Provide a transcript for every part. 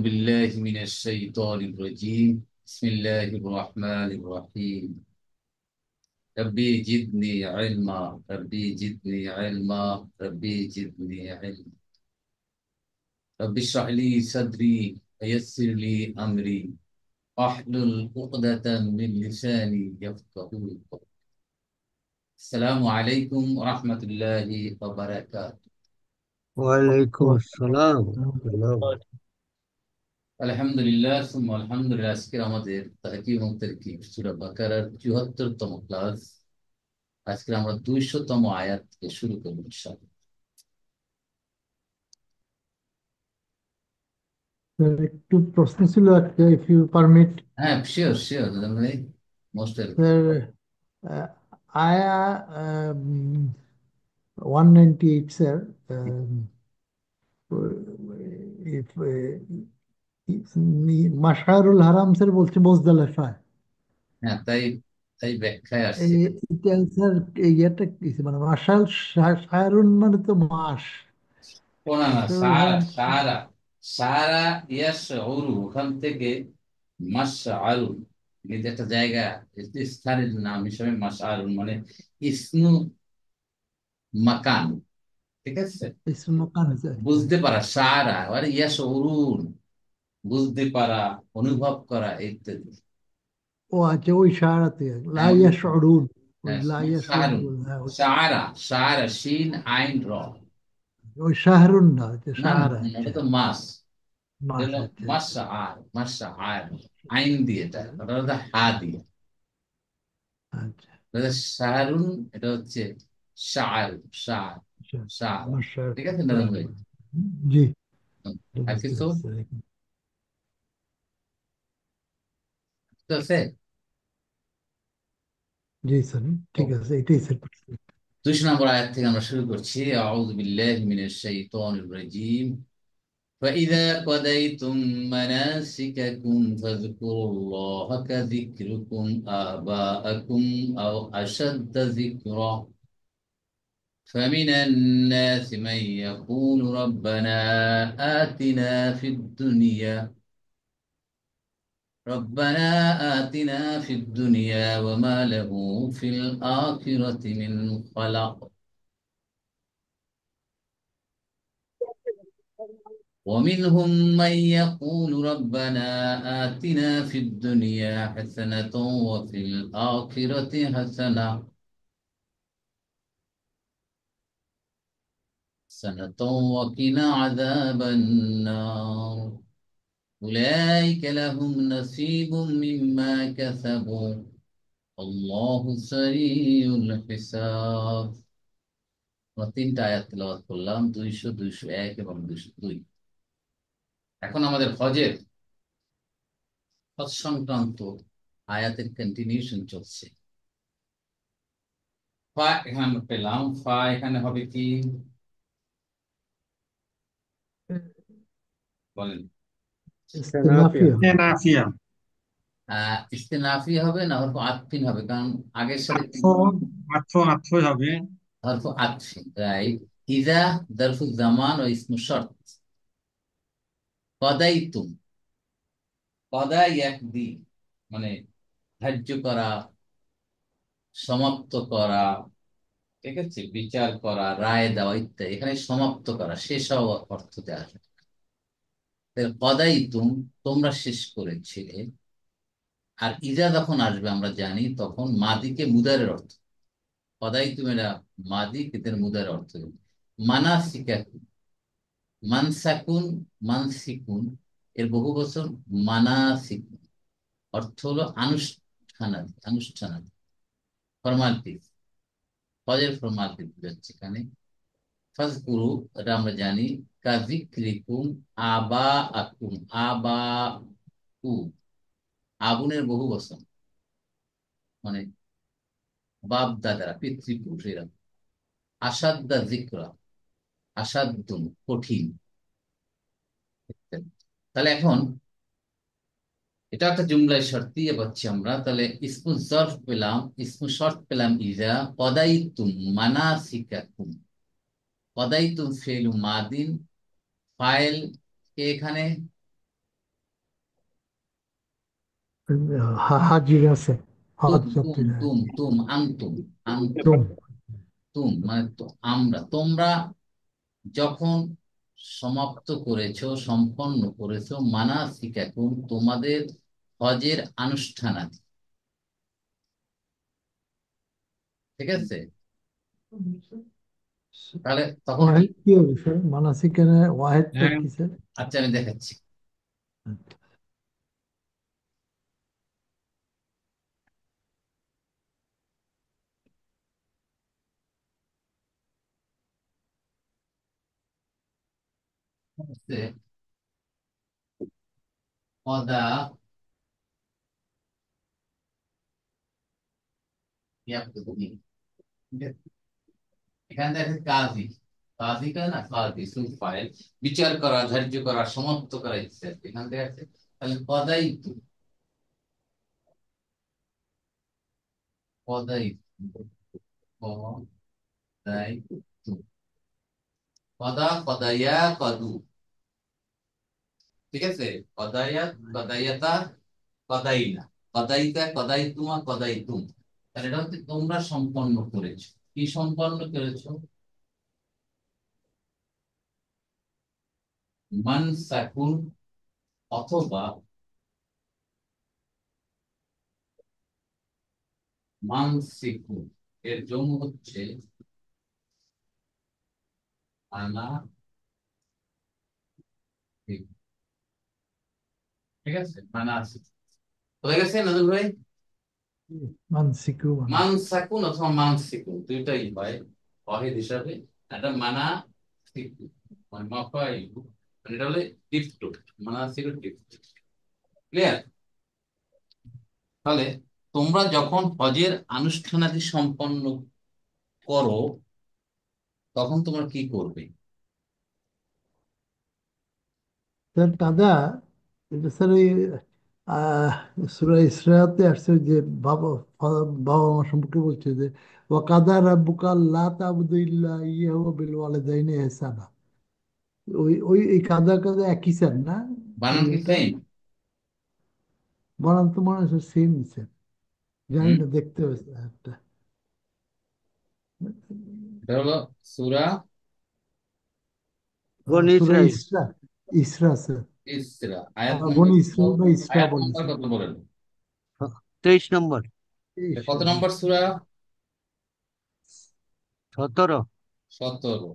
بالله من الشيطان الرجيم بسم الله الرحمن الرحيم ربي زدني علما ربي زدني علما ربي زدني علما رب اشرح لي صدري ويسر لي أمري واحلل عقدة من لساني يفقهوا قولي. السلام عليكم ورحمة الله وبركاته. ওয়ালাইকুম আসসালাম রহমতুল্লাহ। আলহামদুলিল্লাহ সুম্মা আলহামদুলিল্লাহ। আজকের আমাদের তাহকিম এবং তারকিব সূরা বাকারার ৭৪তম ক্লাস। আজকে আমরা ২০০তম আয়াত থেকে শুরু করব ইনশাআল্লাহ। একটু প্রশ্ন ছিল একটা, ইফ ইউ পারমিট। হ্যাঁ, শিওর শিওর ভাই, মোস্ট ওয়েলকাম। স্যার, আয়া 198 স্যার। মাশারুল হারাম স্যার বলছে মোজদালেফায়। হ্যাঁ, তাই তাই ব্যাখ্যায় আসছে। এটা স্যার, ইয়েটা কি মানে মাশাল শাহরুন মানে তো মাস। না না, মাশারুল সারা হারাম সারা সারা ইয়াস ওরু ওখান থেকে মাস আরুন, কিন্তু একটা জায়গা, একটি স্থানের নাম হিসেবে মাস আরুন মানে ইসমু মাকান। ঠিক আছে, ইসমুল মাকান স্যার। বুঝতে পারা সারা মানে ইয়াস অরুণ, বুঝতে পারা, অনুভব করা ইত্যাদি। ও আচ্ছা, ওই শাহরাতে লা হ্যাঁ, ইয়াশউরুন। ওই হ্যাঁ, লা ইয়াশউরুন শাহরুন, বলে, হ্যাঁ সারা সারা শিন আইন র। ওই শাহরুন না, ওই না না, শাহরা। ওটা আচ্ছা, তো মাস। এটা মাস। হলো আচ্ছা আচ্ছা। মাসা আর মাসা আর আইন দিয়ে, এটা ওটা হলো হা দিয়ে। আচ্ছা এটা হচ্ছে শাহরুন, এটা হচ্ছে শার, শার, আচ্ছা। শার। মাসার। ঠিক আছে নারায়ণ ভাই? জি, এটা আর বুঝতে কিছু পারছি। তো আছে? জি স্যার, ঠিক আছে, এটাই স্যার। ২০ নম্বর আয়াত থেকে আমরা শুরু করছি। আউযু বিল্লাহি মিনাশ শাইতানির রাজীম। فإذا قضيتم مناسككم فاذكروا الله كذكركم آباءكم أو أشد ذكرا فمن الناس من يقول ربنا آتنا في الدنيا ربنا آتنا في الدنيا وما له في الآخرة من خلق ومنهم من يقول ربنا آتنا في الدنيا حسنة وفي الآخرة حسنة وقنا عذاب النار أولئك لهم نصيب مما كسبوا الله سريع الحساب। আমরা ৩টা আয়াত তেলাওয়াত করলাম, ২০০, ২০১ এবং ২০২। এখন আমাদের হজ সংক্রান্ত আয়াতের কন্টিনিউশন চলছে। ফা এখানে আমরা পেলাম, ফা এখানে হবে কি বলেন? ইস্তেনাফিয়া। নাফিয়া। ইস্তেনাফি হবে না হরফ আতফিন হবে, কারণ আগের সাথে আত্ম আত্মই হবে। হরফ আতফিন, রাইট। ইজা দরফু জামান ও ইসমু শর্ত। কদাইতুম, কদা ইয়াকদি মানে ধার্য করা, সমাপ্ত করা, ঠিক আছে, বিচার করা, রায় দেওয়া ইত্যাদি। এখানে সমাপ্ত করা, শেষ হওয়া অর্থ দেওয়া হয়। কদাইতুম তোমরা শেষ করেছিলে। আর ইজা যখন আসবে আমরা জানি তখন মাদিকে মুদারের অর্থ। কদাইতুম এরা মাদি, এদের মুদারের অর্থ। মানাসিকাকুম, মানসাকুন, মানসিকুন এর বহু বচন মানাসিকুন, অর্থ হলো আনুষ্ঠানাদি, আনুষ্ঠানাদি, ফর্মালিটি, ফজের ফর্মালিটি বোঝাচ্ছে এখানে। ফাজকুরু এটা আমরা জানি, কাজিক্রিকুম আবা আকুম, আবা উ, আবুনের বহু বচন মানে বাপ দাদারা, পিতৃপুরুষেরা। আসাদ্দা জিক্রা, আসাদ্দুন কঠিন। তাহলে এখন এটা একটা জুমলায় শর্তিয়ে পাচ্ছি আমরা। তাহলে ইসমু জরফ পেলাম, ইসমু শর্ত পেলাম ইজা। কদাইতুম মানাসিকাকুম, কদাইতুম ফেলু মাদিন, ফাইল কে এখানে? হাজির আছে, তুম হজ তুম যাত্রীরা আর তুম কি। তুম আন্তুম আন্তুম তুম। তুম মানে তো আমরা তোমরা যখন সমাপ্ত করেছো, সম্পন্ন করেছো মানাসিকাকুম তোমাদের হজের আনুষ্ঠানাদি, ঠিক আছে? তাহলে তখন কি? ওয়াহেদ কি হবে স্যার? মানাসিকের ওয়াহেদটা হ্যাঁ, কি স্যার? আচ্ছা আমি দেখাচ্ছি। হচ্ছে কদা ইয়াকুতুনি। এখানে দেখেন কাজী, কাজীটা না কাজী ফাইল, বিচার করা, ধার্য করা, সমাপ্ত করা ইত্যাদি এখান থেকে আছে। তাহলে কদাই তু, কদাই তু, কদাই তু, কদা কদাইয়া কদু, ঠিক আছে? কদাইয়া কদাইয়াতা কদাইনা, কদাইতা কদাই তুমা কদাই তুম। তাহলে এটা হচ্ছে তোমরা সম্পন্ন করেছো। কি সম্পন্ন করেছো? মান সাকুন, অথবা মানসিকুন, এর জন্য হচ্ছে আনা, ঠিক আছে? মানা আছে, হয়ে গেছে নাজুল ভাই? মানসিকু মানে মানসাকুন অথবা মানসিকুন দুইটাই হয় ওয়াহিদ হিসাবে। এটা মানা সিকু মানে মাফাইলু, মানে এটা হলো টিপটু, মানা সিকু টিপটু। ক্লিয়ার? তাহলে তোমরা যখন হজের আনুষ্ঠানাদি সম্পন্ন করো তখন তোমরা কি করবে? স্যার দাদা, এটা স্যার ওই আহ সূরা ইসরাতে আসছে ওই যে বাবা, বাবা মা সম্পর্কে বলছে যে ওয়াকাদা রাব্বুকা আল্লা তা'বুদু ইল্লা ইয়াহু ওয়া বিল ওয়ালিদাইনি ইহসানা। ওই ওই এই কাদা কাদা একই স্যার না? বানান এই কি এটা সেম? বানান তো মনে হয় সেম স্যার। জানি হুম, না, দেখতে হবে স্যার একটা। এটা হলো সূরা বনি সূরা ইসরাইল। ইসরা, ইসরা স্যার। ইসরা, আয়াত নম্বর বনি কত? ইসরাইল বা ইসরা আয়াত বলে নম্বর স্যার। কত বলেন? 23 নম্বর। তেইশ কত জি। নম্বর সূরা? 17। 17।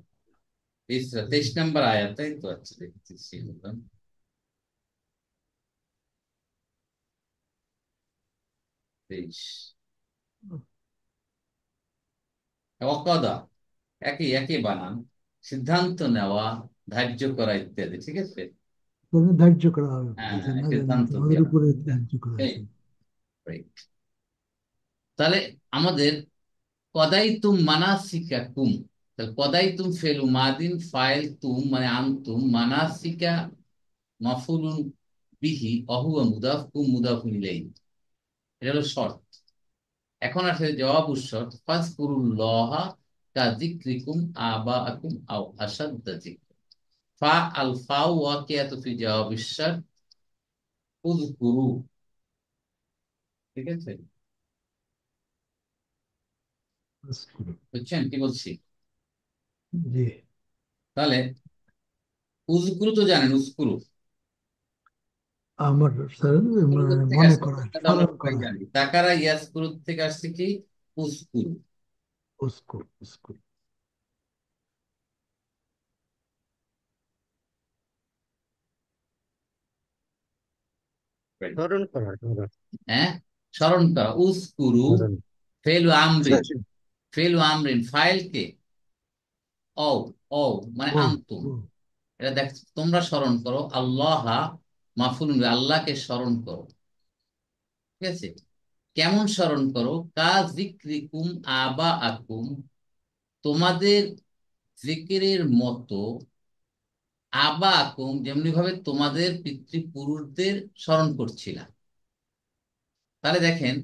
ইসরা 23 নম্বর আয়াত, তাই তো? আচ্ছা দেখতেছি, বললাম 23। ওয়াকাদা, একই একই বানান, সিদ্ধান্ত নেওয়া, ধার্য করা ইত্যাদি, ঠিক আছে? তবে ধার্য করা হবে হ্যাঁ বলছে না, জানি সিদ্ধান্ত তোমাদের নেওয়া। উপরে ধার্য করা আছে। রাইট। তাহলে আমাদের কদাই তুম মানাসিকা কুম, তাহলে কদাই তুম ফেলু মাদিন ফাইল তুম মানে আনতুম, মানাসিকা মাফুলুন বিহি, অহুয়া মুদাফ, কুম মুদাফুন ইলাইহি। এটা হলো শর্ত। এখন আসলে জবাব শর্ত, ফাজকুরুল্লাহা কা যিকরিকুম আবাআকুম আও আশাদ্দা যিকরা। ফা আল ফাউ ওয়াকিয়াতু ফি জওয়াবিশ শার্ত, উযকুরু, ঠিক আছে? বুঝছেন কি বলছি? জি। তাহলে উযকুরু তো জানেন, উযকুরু আমার স্যার থেকে মনে আসছে, করা, এটা আমরা স্মরণ সবাই করা। জানি। তাকারা ইয়াসকুরু থেকে আসছে কি? উযকুরু। উস্কুর উস্কুর। স্মরণ করা স্মরণ হ্যাঁ, স্মরণ করা। উযকুরু স্মরণ। ফেলু আমরিন, ফেলু আমরিন ফাইল কে? ও, ও মানে ও আনতুম। ও এটা দেখ, তোমরা স্মরণ করো, আল্লাহ মাফুল, আল্লাহকে স্মরণ করো, ঠিক আছে? কেমন স্মরণ করো? কা যিকরিকুম আবা আকুম, তোমাদের জিকিরের মতো, আবা আকুম যেমনি ভাবে তোমাদের পিতৃপুরুষদের স্মরণ করছিলাম। তাহলে দেখেন,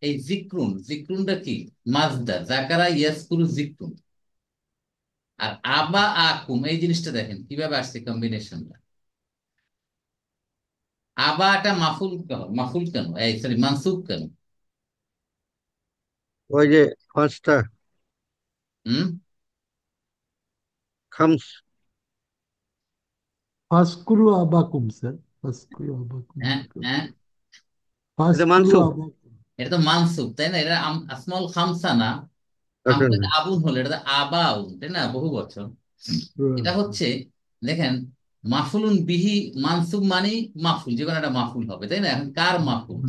এই জিক্রুন, জিক্রুনটা কি? মাজদার, জাকারা ইয়াসকুরু জিক্রুন। আর আবা আকুম এই জিনিসটা দেখেন কিভাবে আসছে কম্বিনেশনটা। আবাটা মাফুল কেন, এই সরি মানসুব কেন? ওই যে পাঁচটা হুম। খামস। ফাসকুরু আবাকুম স্যার, ফাসকুরু আবাকুম। হ্যাঁ হ্যাঁ, এটা ফাসকুরু মানসুব। আবাকুম। এটা তো মানসুব তাই না, এটা আসমাউল খামসা না। আচ্ছা খামসা না। আবুন হলে এটা তো আবাউন তাই না, বহু বছর। এটা হচ্ছে, দেখেন, মাফুলুন বিহি মানসুব মানে মাফুল, যে কোনো একটা মাফুল হবে তাই না। এখন কার মাফুল?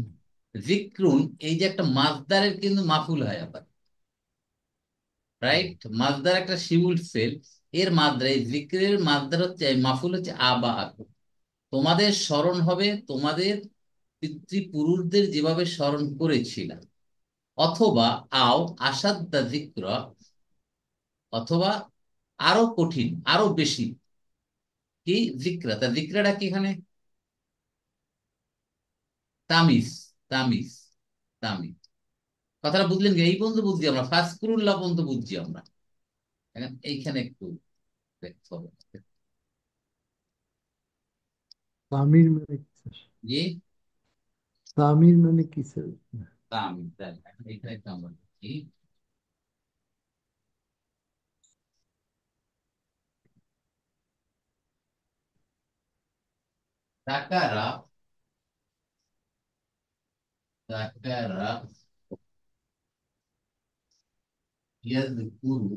যিকরুন, এই যে একটা মাসদারের কিন্তু মাফুল হয় আবার, রাইট? মাসদার একটা শিউল ফেল, এর মাসদার, এই যিকরের মাসদার হচ্ছে, এই মাফুল হচ্ছে আবা আকু। তোমাদের স্মরণ হবে তোমাদের পিতৃপুরুষদের যেভাবে স্মরণ করেছিলাম, অথবা আও আসাদ্দা যিকরা, অথবা আরো কঠিন, আরো বেশি। কি যিকরা, তা যিকরাটা কি এখানে? তামিজ, তামিজ, তামিজ। কথাটা বুঝলেন কি? এই পর্যন্ত বুঝছি আমরা, ফাসকুরুল্লাহ পর্যন্ত বুঝছি আমরা। এখন এইখানে একটু দেখতে হবে। তামির মানে কি স্যার? জি, তামির মানে কি স্যার? তামিজ, তাই এখন এইখানে একটু আমরা দেখি। তাকারা, তাকারা ইয়াযকুরু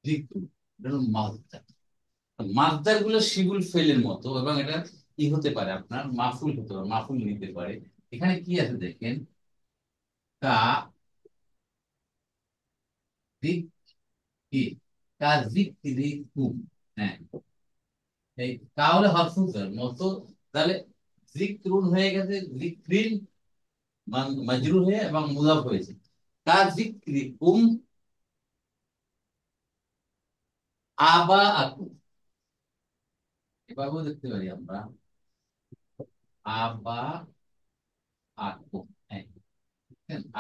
যিকরু, এটা হলো মাসদার। মাসদার গুলো শিগুল ফেলের মতো, এবং এটা কি হতে পারে, আপনার মাফুল হতে পারে, মাফুল নিতে পারে। এখানে কি আছে দেখেন, কা দিক কি, কা যিকরিকুম। হ্যাঁ, এই কা হলে হরফুল মতো, তাহলে যিকরুন হয়ে গেছে যিকরিন, মাজরুর হয়ে এবং মুদাফ হয়েছে। কা যিকরিকুম আবা আকুম, এভাবেও দেখতে পারি আমরা, আবা আকুম। হ্যাঁ,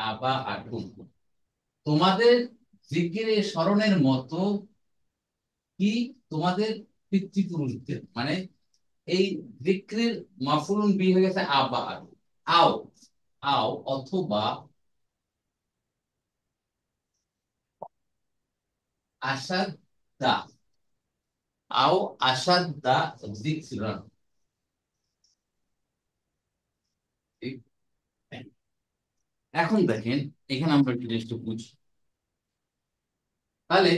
আবা আকুম, তোমাদের জিকিরে স্মরণের মতো কি, তোমাদের পিতৃপুরুষদের, মানে এই জিক্রের মাফুলুন বি হয়ে গেছে আবা আকুম। আও, আও অথবা আসাদ দা, আও আসাদ দা যিকরান। ঠিক? এখন দেখেন, এখানে আমরা একটু জিনিসটা বুঝি। তাহলে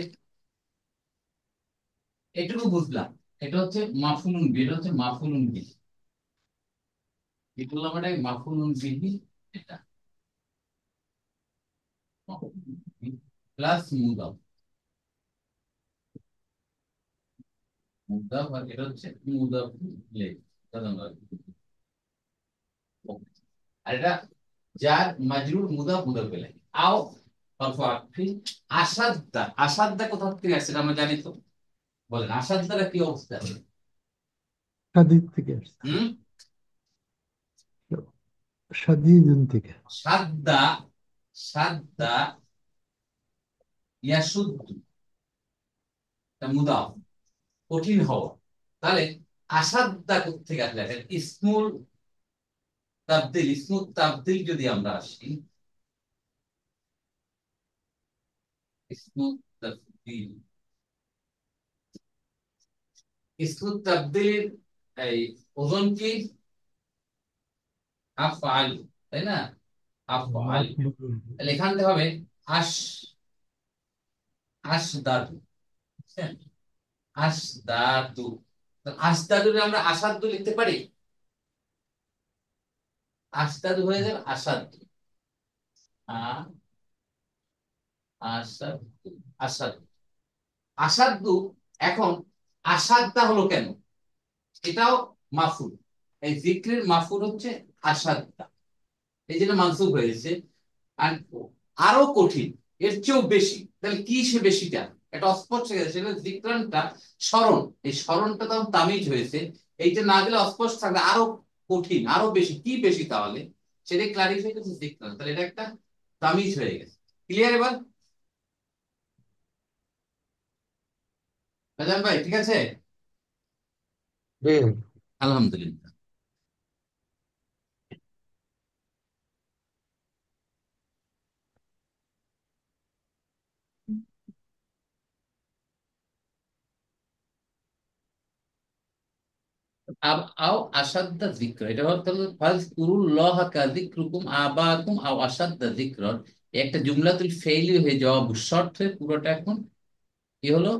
এটুকু বুঝলাম, এটা হচ্ছে মাফুলুন বি, এটা হচ্ছে মাফুলুন বি। কি বললাম, এটা মাফুলুন বিহি, এটা প্লাস মুদাফ, মুদাফ আর এটা হচ্ছে মুদাফ ইলাইহি। আর এটা যার মাজরুর মুদাফ মুদাফ ইলাইহি। আও অথবা ফি, আসাদ্দা, আসাদ্দা কোথা থেকে আসছে এটা আমরা জানি তো, বলেন আসাদ্দারা কি অবস্থা? সাদিদ থেকে আসছে। হুম। সাদিদুন থেকে। সাদ্দা, সাদ্দা ইয়াসুদ্দু, এটা মুদাফ, কঠিন হওয়া। তাহলে আসাদ্দা কোথেকে আসলে, দেখেন ইসমুল তাবদিল, ইসমুল তাবদিল যদি আমরা আসি, ইসমুল তাবদিল, ইসমুল তাবদিলের এই ওজন কি? আফআল, তাই না? আফআল। তাহলে এখান থেকে হবে আশ, আসদাদু, হ্যাঁ, আসদাদু। আসদাদুরে আমরা আসাদু লিখতে পারি, আসদাদু হয়ে যাবে আসাদু। আ আসাদু, আসাদু, আসাদু। এখন আসাদটা হলো কেন? এটাও মাফুল, এই যিকরের মাফুল হচ্ছে আসাদটা, এই জন্য মানসুব হয়েছে। আর আরো কঠিন, এর চেয়েও বেশি, তাহলে কি সে বেশিটা? এটা অস্পষ্ট হয়ে গেছে, সেটা যিকরানটা স্মরণ, এই স্মরণটা তখন তামিজ হয়েছে। এইটা না গেলে অস্পষ্ট থাকবে, আরো কঠিন, আরো বেশি, কি বেশি তাহলে? সেটাই ক্লারিফাই করছে যিকরান, তাহলে এটা একটা তামিজ হয়ে গেছে। ক্লিয়ার এবার? রাজান ভাই ঠিক আছে? জি। আলহামদুলিল্লাহ। আও আসাদ্দা যিকর, এটা হচ্ছে ফাজকুরুল্লাহ কাযিকরুকুম আবাকুম আও আসাদ্দা যিকরন। একটা জুমলাতুল ফেইলি হয়ে জবাব শর্ত হয়ে পুরোটা এখন কি হলো,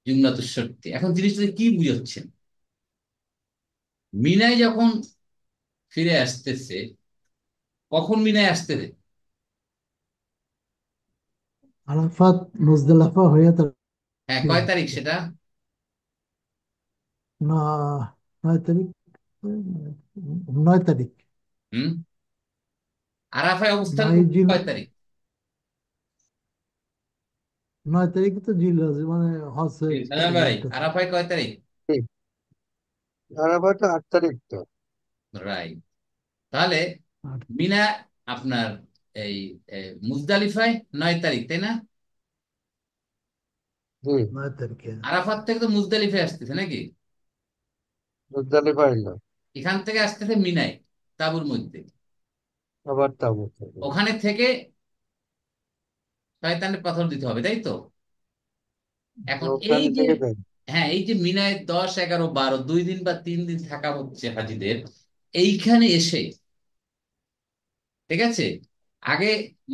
জুমলাতুল শর্তি। এখন জিনিসটা কি বুঝাচ্ছেন? মিনায় যখন ফিরে আসতেছে, কখন মিনায় আসতেছে? আরাফাত মুজদালিফা হয়ে হ্যাঁ, তারপরে কয় তারিখ সেটা? ন- 9 তারিখ, 9 তারিখ। হুম, আরাফায় অবস্থান নয় করতে জিল কয় তারিখ? 9 তারিখে তো জিলহজ মানে হজের সালাম ভাই, একটা তারিখ। আরাফায় কয় তারিখ? জি। আরাফাত তো 8 তারিখ তো। রাইট। তাহলে আর মিনা আপনার এই মুজদালিফায় 9 তারিখ, তাই না? জি। 9 তারিখে। আরাফাত থেকে তো মুজদালিফায় আসতেছে নাকি? মুজদালিফা এলো, এখান থেকে আসতেছে মিনায়, তাঁবুর মধ্যে। আবার তাবুক। ওখানে থেকে শয়তানের পাথর দিতে হবে, তাই তো? এখন এই ওখান যে, থেকে যাই। হ্যাঁ, এই যে মিনায় 10, 11, 12 2 দিন বা 3 দিন থাকা হচ্ছে হাজিদের, এইখানে এসে, ঠিক আছে, আগে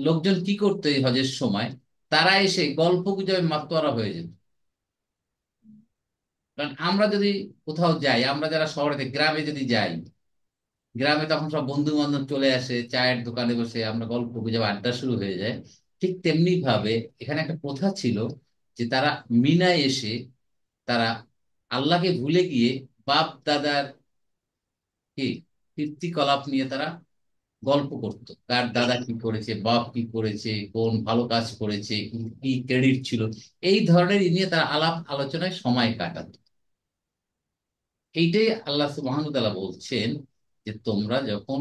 লোকজন কি করতো এই হজের সময়? তারা এসে গল্প গুজবে মাতোয়ারা হয়ে যেত। কারণ আমরা যদি কোথাও যাই, আমরা যারা শহরে থেকে গ্রামে যদি যাই, গ্রামে তখন সব বন্ধু বান্ধব চলে আসে, চায়ের দোকানে বসে আমরা গল্প গুজব আড্ডা শুরু হয়ে যায়। ঠিক তেমনি ভাবে এখানে একটা প্রথা ছিল যে তারা মিনায় এসে তারা আল্লাহকে ভুলে গিয়ে বাপ দাদার কি কীর্তিকলাপ নিয়ে তারা গল্প করতো, কার দাদা কি করেছে, বাপ কি করেছে, কোন ভালো কাজ করেছে, কি কি ক্রেডিট ছিল, এই ধরনের নিয়ে তারা আলাপ আলোচনায় সময় কাটাতো। এইটাই আল্লাহ সুবহানাহু ওয়া তাআলা বলছেন যে তোমরা যখন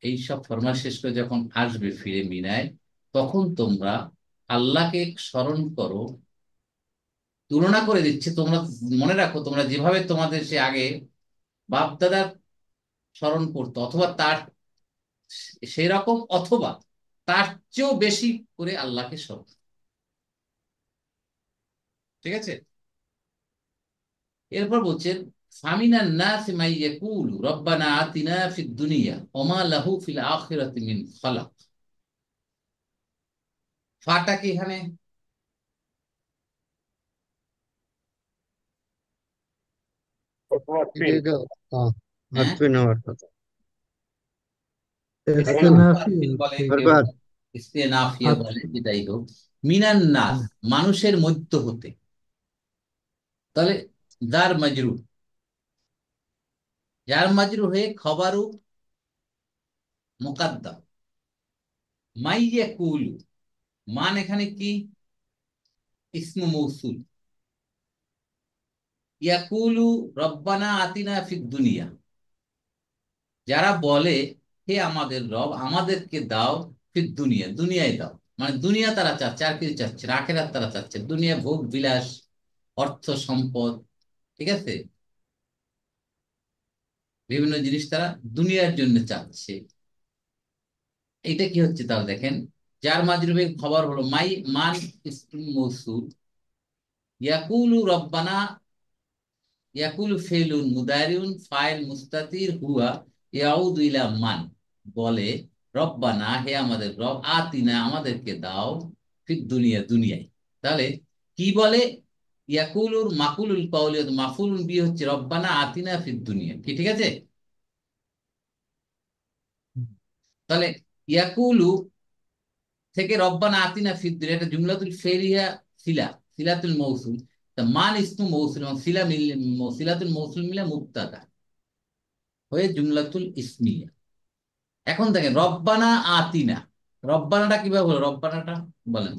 এই সব ফরমাস শেষ করে যখন আসবে ফিরে মিনায়, তখন তোমরা আল্লাহকে স্মরণ করো। তুলনা করে দিচ্ছে, তোমরা মনে রাখো তোমরা যেভাবে তোমাদের সে আগে বাপ দাদার স্মরণ করতো, অথবা তার সেই রকম, অথবা তার চেয়েও বেশি করে আল্লাহকে স্মরণ। ঠিক আছে? এরপর বলছেন ফামিনান নাসি মাই ইয়াকুলু রব্বানা আতিনা ফিদ দুনিয়া ওয়া মা লাহু ফিল আখিরাতি মিন খালাক। ফাটা কি এখানে? এটা আহ, হ্যাঁ, আতফিন হওয়ার কথা। এটাকে আতফিন, মুতাআত্তিল বলে, কেউ বরবাদ। ইস্তেনাফিয়া হাত বলে, যেটাই হোক। মিনান নাস, হুম, মানুষের মধ্য হতে। তাহলে যার মাজরু, যার মাজরু হয়ে খবরু মুকাদ্দাম। মাইয়া কুলু, মান এখানে কি? ইসমু মৌসুল। ইয়াকুলু রব্বানা আতিনা ফিদ দুনিয়া, যারা বলে হে আমাদের রব, আমাদেরকে দাও, ফিদ দুনিয়া, দুনিয়ায় দাও। মানে দুনিয়া তারা চাচ্ছে, আর কিছু চাচ্ছে না, আখেরাত তারা চাচ্ছে। দুনিয়া ভোগ বিলাস, অর্থ সম্পদ, ঠিক আছে, বিভিন্ন জিনিস তারা দুনিয়ার জন্য চাচ্ছে। এটা কি হচ্ছে তাহলে দেখেন, যার মাজরুবে খবর হলো মাই, মান ইসম মৌসুল। ইয়াকুলু রব্বানা, ইয়াকুলু ফেলুন মুদারিউন ফাইল মুস্তাতির হুয়া ইয়াউদু ইলা মান, বলে রব্বানা, হে আমাদের রব, আতিনা, আমাদেরকে দাও, ফিদ দুনিয়া, দুনিয়ায়। তাহলে কি বলে? ইয়াকুলুর মাকুলুল কাউলি, মাফুলুন বি হচ্ছে রব্বানা আতিনা ফিদ দুনিয়া, কি ঠিক আছে? হুম, তাহলে ইয়াকুলু থেকে রব্বানা আতিনা ফিদ দুনিয়া, এটা জুমলাতুল ফেরিয়া, সিলা, সিলাতুল মৌসুল। তা মান ইসমু মৌসুল এবং সিলা মিলে, সিলাতুল মৌসুল মিলে মুবতাদা হয়ে জুমলাতুল ইসমিয়া। এখন দেখেন রব্বানা আতিনা, রব্বানাটা কিভাবে হলো? রব্বানাটা বলেন।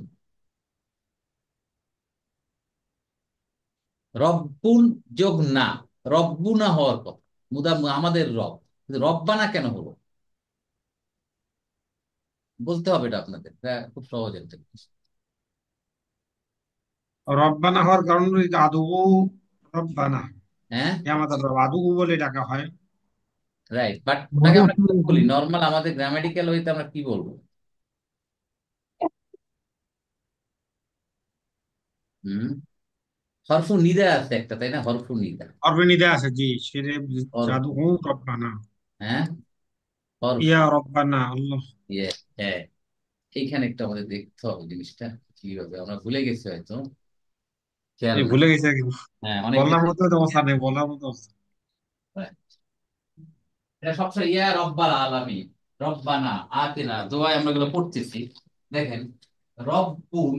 রব্বুন যোগ না, রব্বুনা হওয়ার কথা, মুদা আমাদের রব, কিন্তু রব্বানা কেন হলো? বলতে হবে এটা আপনাদের, এটা খুব সহজ একটা জিনিস। রব্বানা হওয়ার কারণ হলো এই যে আদৌ রব্বানা। হ্যাঁ, আমাদের বাদুগু বলে ডাকা হয়। রাইট, বাট ওটাকে মজার আমরা কি বলি নর্মাল আমাদের গ্রামাটিক্যাল ওইতে আমরা কি বলবো? হুম, হরফু নিদা আছে একটা, তাই না? হরফু নিদা। অর্বেনিদা আছে, জি সেরে হরফ, জাদু হু রব্বানা। হ্যাঁ, হরফ, ইয়া রব্বানা আল্লাহ। ইয়ে, হ্যাঁ। এইখানে একটু আমাদের দেখতে হবে জিনিসটা কিভাবে, আমরা ভুলে গেছি হয়তো, খেয়াল এই নাই। ভুলে গেছে কিন্তু, হ্যাঁ, অনেক বলার বেশি। মতো তো অবস্থা নেই, বলার মতো অবস্থা। এটা সবসময় ইয়া রব্বাল আলামিন, রব্বানা আতিনা দোয়ায় আমরা এগুলো পড়তেছি। দেখেন, রব্বুন,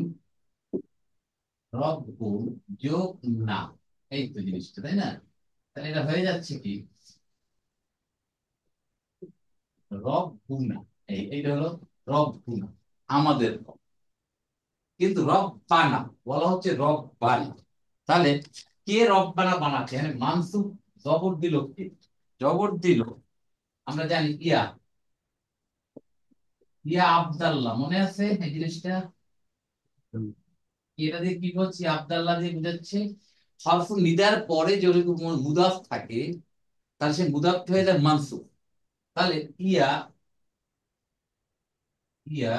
রব্বুন যোগ না, এই তো জিনিসটা, তাই না? তাহলে এটা হয়ে যাচ্ছে কি, রব্বুনা, এইটা হলো রব্বুনা, আমাদের রব। কিন্তু রব্বানা বলা হচ্ছে রব্বানা। তাহলে কে রব্বানা বানাচ্ছে? এখানে মানসুব জবর দিল কে? জবর দিল, আমরা জানি ইয়া, ইয়া আব্দাল্লাহ, মনে আছে এই জিনিসটা? এটা দিয়ে কি বলছি? আব্দাল্লাহ দিয়ে বুঝাচ্ছে। হরফ নিদার পরে যদি কোনো মুদাফ থাকে, তাহলে সে মুদাফ হয়ে যায় মানসুব। তাহলে ইয়া, ইয়া,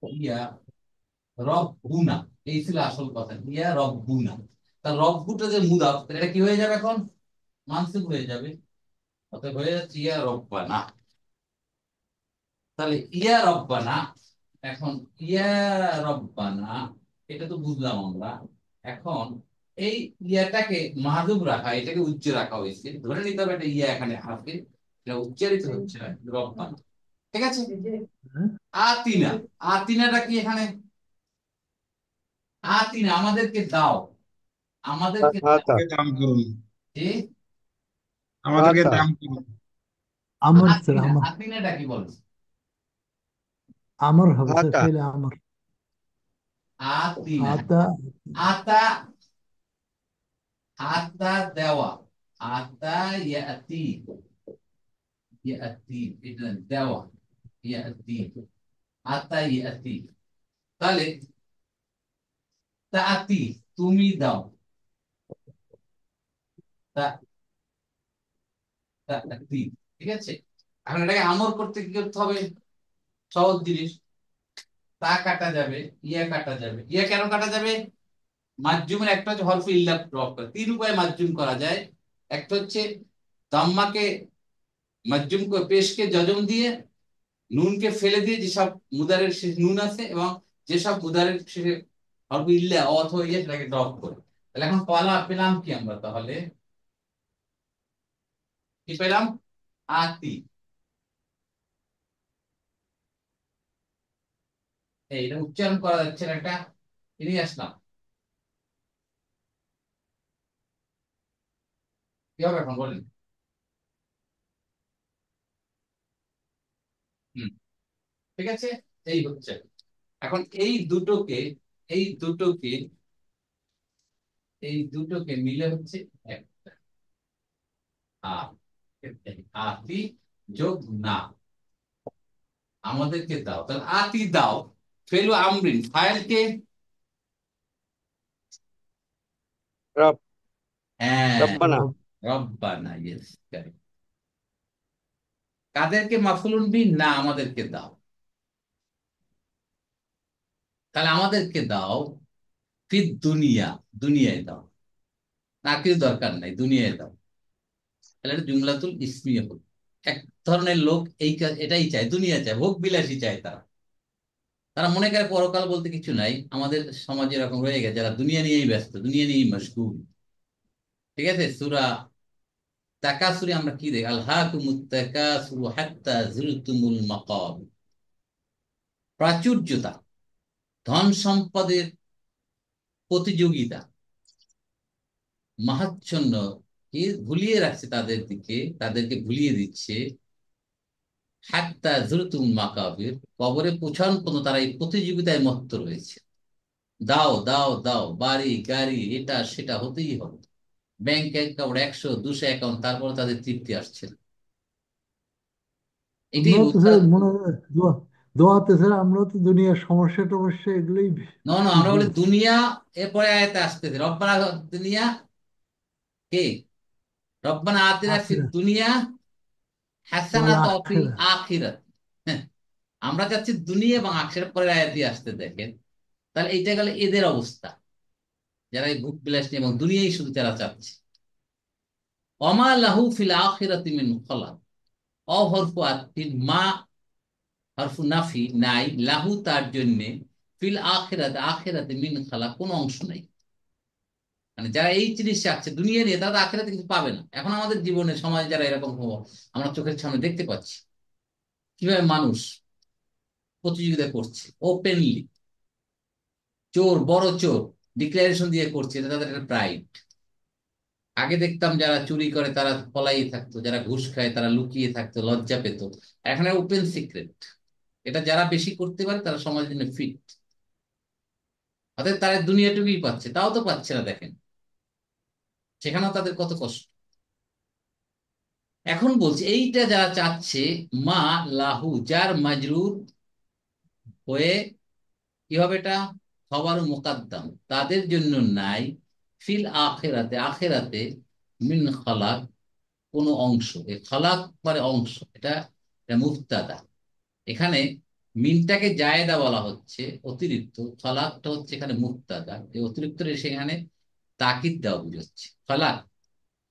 ইয়া রব্বুনা, এই ছিল আসল কথা, ইয়া রব্বুনা। তা রব্বুটা যে মুদাফ, তাহলে এটা কি হয়ে যাবে এখন? মানসুব হয়ে যাবে। অতএব হয়ে যাচ্ছে ইয়া রব্বানা। তাহলে ইয়া রব্বানা, এখন ইয়া রব্বানা, এটা তো বুঝলাম আমরা। এখন এই ইয়াটাকে মাহযুব রাখা, এটাকে উচ্চ রাখা হয়েছে, ধরে নিতে হবে এটা ইয়া এখানে আছে, এটা উচ্চারিত হচ্ছে না, রব্বানা। ঠিক আছে। আতিনা, আতিনাটা কি এখানে? আতিনা আমাদেরকে দাও, আমাদেরকে দাও। আতা, আমাদেরকে দান করুন, যে আমাদেরকে আতা, দান করুন। আমর স্যার, আতিনা, আমর। আতিনাটা কি বলছে? আমর হবে স্যার, আতা, ফেলে আমর। আতিনা, আতা। আতা, আতা দেওয়া, আতা ইয়াতি, ইয়াতি এটা দেওয়া, ইয়াতি, আতা ইয়াতি। তাহলে তাতি, তুমি দাও, তা, তাতি। ঠিক আছে। এখন এটাকে আমর করতে কি করতে হবে? সহজ জিনিস, তা কাটা যাবে, ইয়া কাটা যাবে। ইয়া কেন কাটা যাবে? মাজজুমের একটা হচ্ছে হরফে ইল্লা প্রয়োগ করা, তিন উপায়ে মাজজুম করা যায়। একটা হচ্ছে দাম্মাকে মাজজুম করে পেশকে জজম দিয়ে, নুনকে ফেলে দিয়ে, যেসব মুদারের শেষে নুন আছে এবং যেসব মুদারের শেষে হরফে ইল্লা অথবা ইয়া, সেটাকে ড্রপ করে। তাহলে এখন পলা পেলাম কি আমরা? তাহলে কি পেলাম? আতি। এটা উচ্চারণ করা যাচ্ছে না, একটা এড়িয়ে আসলাম। কি হবে এখন বলেন? হুম, ঠিক আছে। এই হচ্ছে, এখন এই দুটোকে এই দুটোকে মিলে হচ্ছে একটা আর, আতি যোগ না, আমাদেরকে দাও। তাহলে আতি দাও, ফেলু আমরিন, ফাইলকে, রব, হ্যাঁ, রব্বানা, রব। রব্বানা, ইয়েস, কাদেরকে? মাফুলুন বি না, আমাদেরকে দাও। তাহলে আমাদেরকে দাও ফিদ দুনিয়া, দুনিয়ায় দাও, না কিছু দরকার নাই, দুনিয়ায় দাও। তাহলে এটা জুমলাতুল ইসমিয়া হলো। এক ধরনের লোক এই এটাই চায়, দুনিয়া চায়, ভোগ বিলাসী চায় তারা। তারা মনে করে পরকাল বলতে কিছু নাই। আমাদের সমাজে এরকম রয়ে গেছে, যারা দুনিয়া নিয়েই ব্যস্ত, দুনিয়া নিয়েই মশগুল। ঠিক আছে। সূরা তাকাসুরে আমরা কি দেখি? আলহাকুমুত তাকাসুরু হাত্তা যুরতুমুল মাকাবির। প্রাচুর্যতা, ধন সম্পদের প্রতিযোগিতা, মাহাচ্ছন্ন কে ভুলিয়ে রাখছে তাদের দিকে, তাদেরকে ভুলিয়ে দিচ্ছে। হাত্তা যুরতুমুল মাকাবির, কবরে পৌঁছানোর পর্যন্ত তারা এই প্রতিযোগিতায় মত্ত রয়েছে। দাও দাও দাও, বাড়ি গাড়ি এটা সেটা হতেই হবে, ব্যাংক অ্যাকাউন্ট 100 200 অ্যাকাউন্ট, তারপরে তাদের তৃপ্তি আসছে না। এটাই আমরা তো স্যার মুদারাত। মনে দোয়াতে স্যার আমরা তো দুনিয়ার সমস্যা টমস্যা এগুলোই না না, আমরা বলি বলছি। দুনিয়া, এরপরে আয়াতে আসতেছে রব্বানা দুনিয়া কে, রব্বানা আতিনা ফিদ আখিরা দুনিয়া ওয়াল হাসানাত ওয়া ফিল আখিরা। আখিরাত। হ্যাঁ, আমরা চাচ্ছি দুনিয়া এবং আখিরাত, পরের আয়াতে আসতে দেখেন। তাহলে এইটা গেল এদের অবস্থা, যারা এই ভোগ বিলাস নিয়ে এবং দুনিয়াই শুধু যারা চাচ্ছে। ওমা লাহু ফিল আখিরাতি মিন খালাক। অ হরফু আতিন, মা হরফু নাফি, নাই, লাহু তার জন্য, ফিল আখিরাতে আখিরাতে মিন খালাক কোনো অংশ নাই। মানে যারা এই জিনিস চাচ্ছে দুনিয়া নিয়ে, তারা তো আখিরাতে কিছু পাবে না। এখন আমাদের জীবনে সমাজে যারা এরকম হবো, আমরা চোখের সামনে দেখতে পাচ্ছি কিভাবে মানুষ প্রতিযোগিতা করছে ওপেনলি। চোর, বড় চোর ডিক্লারেশন দিয়ে করছে, এটা তাদের একটা প্রাইড। আগে দেখতাম যারা চুরি করে তারা পলাই থাকতো, যারা ঘুষ খায় তারা লুকিয়ে থাকতো, লজ্জা পেত। এখন ওপেন সিক্রেট। এটা যারা বেশি করতে পারে তারা সমাজের জন্য ফিট। অর্থাৎ তারা দুনিয়াটুকুই পাচ্ছে, তাও তো পাচ্ছে না দেখেন, সেখানেও তাদের কত কষ্ট। এখন বলছি এইটা যারা চাচ্ছে, মা লাহু যার মাজরুর হয়ে কি হবে এটা, খবর মুকাদ্দাম, তাদের জন্য নাই, ফিল আখেরাতে আখেরাতে, মিন খালাক কোনো অংশ। এই খালাক মানে অংশ, এটা এটা মুফতাদা। এখানে মিনটাকে জায়েদা বলা হচ্ছে, অতিরিক্ত। খালাকটা হচ্ছে এখানে মুফতাদা, এই অতিরিক্ত সেখানে তাকিদ দেওয়া বুঝাচ্ছে। খালাক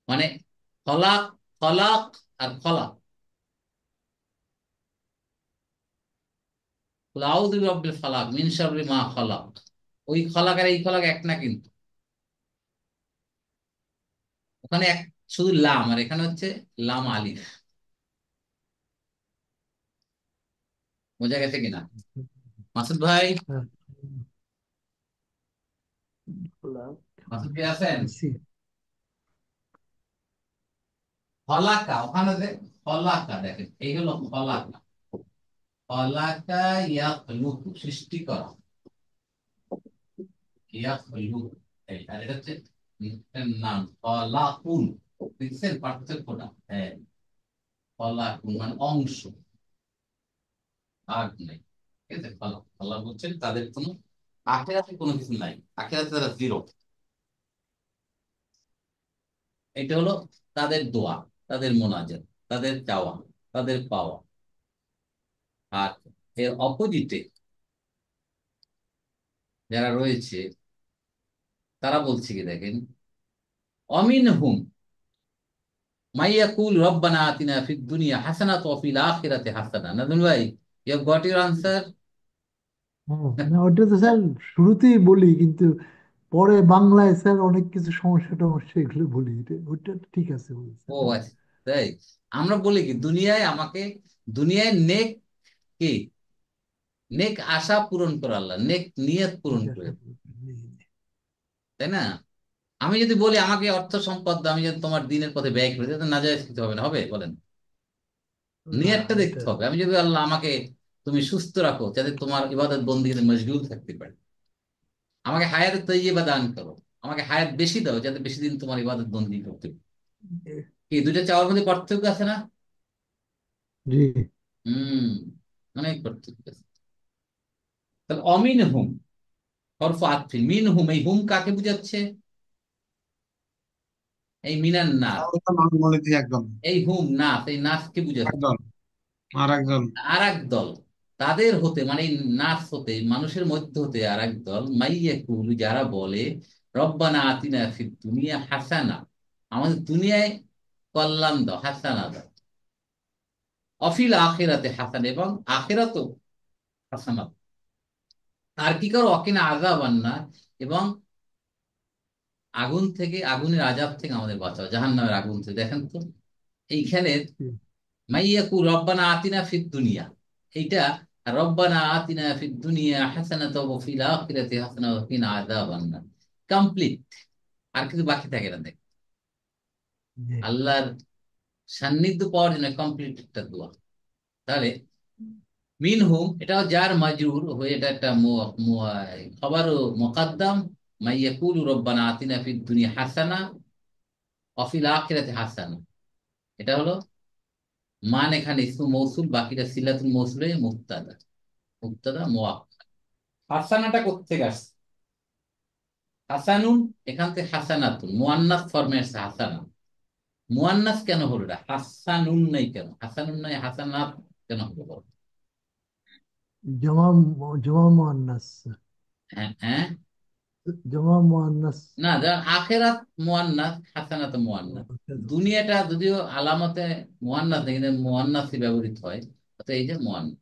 মানে খলাক, খলাক আর খলাক। কুল আউযু বিরাব্বিল ফালাক মিন শাররি মা খালাক। ওই খলাক আর এই খলাক এক না কিন্তু। ওখানে এক শুধু লাম, আর এখানে হচ্ছে লাম আলিফ। বোঝা গেছে কিনা মাসুদ ভাই? হ্যাঁ, মাসুদ ভাই আছেন? আইসি। ফলাকা, ওখানে যে ফলাকা দেখেন, এই হলো ফলাকা। ফলাকা ইয়াখলুকু, সৃষ্টি করা। ইয়াখলুকু, এই আর এটা হচ্ছে এর নাম ফলাকুন। দেখছেন পার্থক্যটা? হ্যাঁ, ফলাকুন মানে অংশ, ভাগ নেই। ঠিক আছে, ফলা ফলা বলছেন তাদের কোনো আখেরাতে কোনো কিছু নাই, আখেরাতে তারা জিরো। এটা হলো তাদের দোয়া, তাদের মোনাজাত, তাদের চাওয়া, তাদের পাওয়া। আর এর অপোজিটে যারা রয়েছে তারা বলছে কি দেখেন, অমিনহুম মাইয়াকুল রব্বানা আতিনা ফিদ দুনিয়া হাসানাত ওয়া ফিল আখিরাতি হাসানা। নাদুল ভাই, you have got your answer. হ্যাঁ, না ওটা তো স্যার শুরুতেই বলি, কিন্তু পরে বাংলায় স্যার অনেক কিছু সমস্যা টমস্যা এগুলো বলি, ওটা ঠিক আছে বলছেন, ও হ্যাঁ। আচ্ছা, তাই আমরা বলি কি দুনিয়ায় আমাকে, দুনিয়ায় নেক কি, নেক আশা পূরণ করে আল্লাহ, নেক নিয়ত পূরণ ঠিক করে, আছে। তাই না? আমি যদি বলি আমাকে অর্থ সম্পদ দাও, আমি যদি তোমার দিনের পথে ব্যয় করি, তাহলে নাজায়েজ কিছু হবে না, হবে বলেন? না নিয়তটা এটা দেখতে হবে। আমি যদি আল্লাহ আমাকে তুমি সুস্থ রাখো যাতে তোমার ইবাদত বন্দিগিতে মশগুল থাকতে পারে, আমাকে হায়াত তৈয়বা দান করো, আমাকে হায়াত বেশি দাও যাতে বেশি দিন তোমার ইবাদত বন্দি করতে পারি। কি দুইটা চাওয়ার মধ্যে পার্থক্য আছে না? জি। হুম, অনেক পার্থক্য আছে। তাহলে অমিন হুম হরফ আতফিন, মিন হুম, এই হুম কাকে বুঝাচ্ছে? এই মিনান নাস, তাহলে তো নাম বলে দিই একদম। এই হুম নাস, এই নাসকে বুঝাচ্ছে। একদল, আর একদল। আর এক দল, তাদের হতে মানে এই নাস হতে, মানুষের মধ্যে হতে আর এক দল, মাইয়াকুল যারা বলে, রব্বানা আতিনা ফিদ দুনিয়া হাসানা, আমাদের দুনিয়ায় কল্যাণ দাও, হাসানা দাও, অফিল আখিরাতে হাসান, এবং আখিরাতেও হাসানা দাও। আর কি করো, অকিনা আযাবান নার, এবং আগুন থেকে, আগুনের আযাব থেকে আমাদের বাঁচাও, জাহান্নামের আগুন থেকে। দেখেন তো এইখানে মাইয়াকু রব্বানা আতিনা ফিদ দুনিয়া, এইটা রব্বানা আতিনা ফিদ দুনিয়া হাসানাতাও ওয়া ফিল আখিরাতি হাসানাতাও ওয়া কিনা আযাবান নার, কমপ্লিট। আর কিছু বাকি থাকে না। দেখ, জি। আল্লাহর সান্নিধ্য পাওয়ার জন্য কমপ্লিট একটা দোয়া। তাহলে মিনহুম এটাও যার মাজরুর হয়ে, এটা একটা খবর মুকাদ্দাম, মাইয়াকুলু রব্বানা আতিনা ফিদ দুনিয়া হাসানা ওয়া ফিল আখিরাতি হাসানা। এটা হলো মান, এখানে ইসমু মৌসুল, বাকিটা সিলাতুল মৌসুলে মুক্তাদা। মুবতাদা মুআক্কার। হাসানাটা কোত্থেকে আসছে? হাসানুন, এখান থেকে হাসানাতুন, মুআন্নাস ফর্মে আসছে হাসানা। মুআন্নাস কেন হলো? এটা হাসানুন নাই কেন? হাসানুন নাই হাসানাত কেন হলো বলো? জমা জমা মুয়ান্নাস। হ্যাঁ হ্যাঁ। জমা মুয়ান্নাস। না, যেমন আখেরাত মুয়ান্নাস, হাসানাত মুয়ান্নাস। দুনিয়াটা যদিও আলামতে মুয়ান্নাস নেই, কিন্তু মুয়ান্নাসই ব্যবহৃত হয়, তো এই যে মুয়ান্নাস।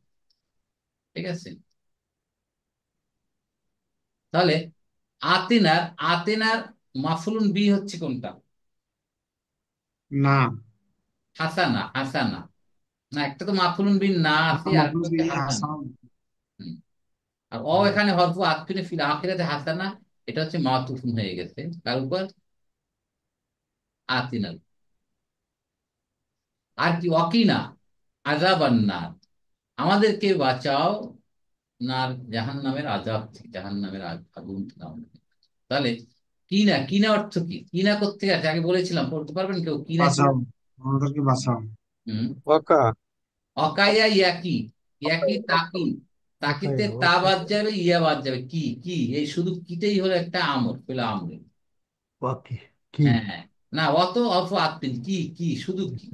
ঠিক আছে, তাহলে আতিনার, আতিনার মাফুলুন বি হচ্ছে কোনটা? না, হাসানা, হাসানা। না, একটা তো মাফুলুন বিন না আছে, আর একটা মাফুল হচ্ছে বিহি হাসানা। হাসান। হুম। আর এখানে হরফু আতফিনে ফিল আখিরাতে হাসানা, এটা হচ্ছে মাতুফুন হয়ে গেছে কার উপর? আতিনার। আর কি? ওয়াকিনা আযাবান্নার, আমাদেরকে বাঁচাও নার, জাহান্নামের আযাব থেকে, জাহান্নামের আগুন থেকে আমাদেরকে। তাহলে কিনা, কিনা অর্থ কি? কিনা করতে আছে আগে বলেছিলাম, পড়তে পারবেন কেউ? কিনা কি? বাঁচাও, আমাদেরকে বাঁচাও। হুম। ওয়াকা। অকাইয়া ইয়াকি, ইয়াকি তাকি, তাকিতে ওয়াকায়া তা বাদ ওয়াকায়া যাবে, ইয়া বাদ যাবে, কি কি, এই শুধু কিটাই হলো একটা আমর, পেলো আমরে। ওয়াকি কি হ্যাঁ। না, অত অল্প আত্মিন, কি কি, শুধু কি।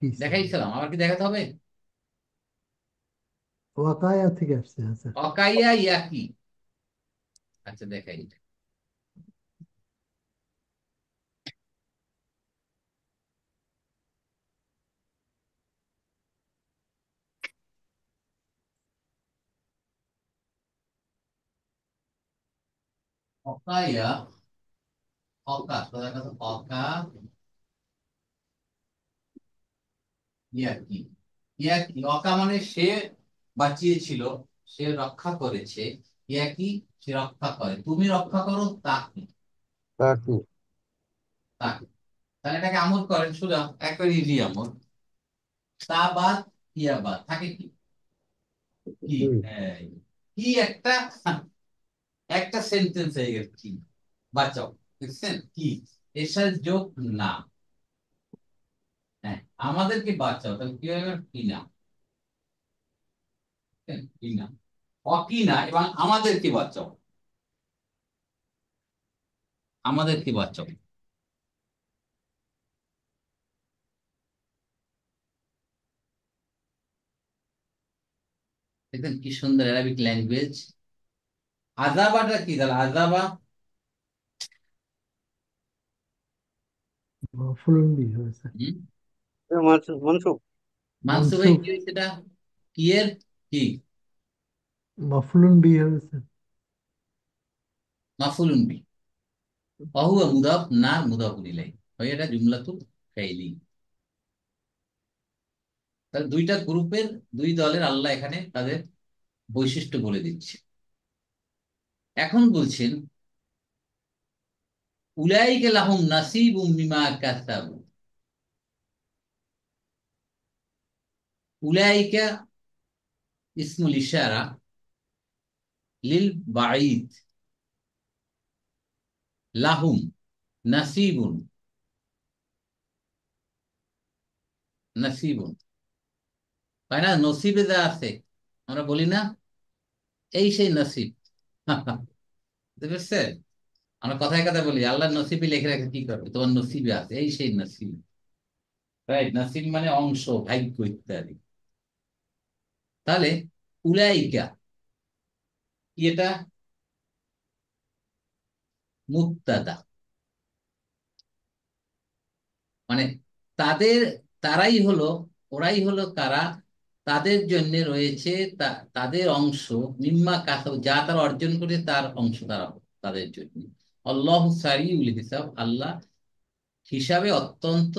কি দেখাইছিলাম, আবার কি দেখাতে হবে? ওয়াকায়া থেকে আসছে। আচ্ছা। অকাইয়া ইয়াকি। আচ্ছা দেখাই এটা। অকাইয়া, অকা তো দেখা তো, অকা ইয়াকি। ইয়াকি, অকা মানে সে বাঁচিয়েছিল, সে রক্ষা করেছে। ইয়াকি, সে রক্ষা করে, তুমি রক্ষা করো তাকে, তাকি। তাকে। তাহলে এটাকে আমল করেন সোজা, একবারে ইজি আমল। তা বাদ, ইয়া বাদ থাকে কি? কি, জি। এই, কি একটা, একটা সেন্টেন্স হয়ে গেল কি, বাঁচাও। দেখছেন কি, এর সাথে যোগ না। হ্যাঁ, আমাদেরকে বাঁচাও, তাহলে কি হয়ে গেল? কি না, কি না, অকিনা, এবং আমাদেরকে বাঁচাও, আমাদেরকে বাঁচাও। দেখেন কি সুন্দর অ্যারাবিক ল্যাঙ্গুয়েজ। আজাবাটা কি তাহলে? আজাবা ফুলন বি হয়েছে। মনসুখ। মানসুবে মনসুফ। কি হয়েছে এটা? কি এর, কি? মফলুন বি হয়েছে। মাফুলুন বি, অহুয়া মুদাফ না মুদাফুন ইলাইহি, হয় এটা জুমলাতুল ফাইলি। তাহলে দুইটা গ্রুপের, দুই দলের আল্লাহ এখানে তাদের বৈশিষ্ট্য বলে দিচ্ছে। এখন বলছেন উলাইকা লাহুম নাসিবুম মিমা কাসাবু। উলাইকা ইসমুল ইশারা লিল বাঈদ, লাহুম নাসিবুন, নাসিবুন, তাই না? নসিবে যা আছে আমরা বলি না, এই সেই নসিব। বুঝতে পারছেন? আমরা কথায় কথা বলি আল্লাহ নসিবে লিখে রাখে, কি করবে, তোমার নসিবে আছে, এই সেই নসিব। রাইট, নসিব মানে অংশ, ভাগ্য ইত্যাদি। তাহলে উলাইকা কি এটা? মুক্তাদা, মানে তাদের, তারাই হলো, ওরাই হলো কারা, তাদের জন্য রয়েছে তাদের অংশ, মিম্মা কাসাব, যা তারা অর্জন করে তার অংশ তারা, তাদের জন্য। আল্লাহ সারিউল হিসাব, আল্লাহ হিসাবে অত্যন্ত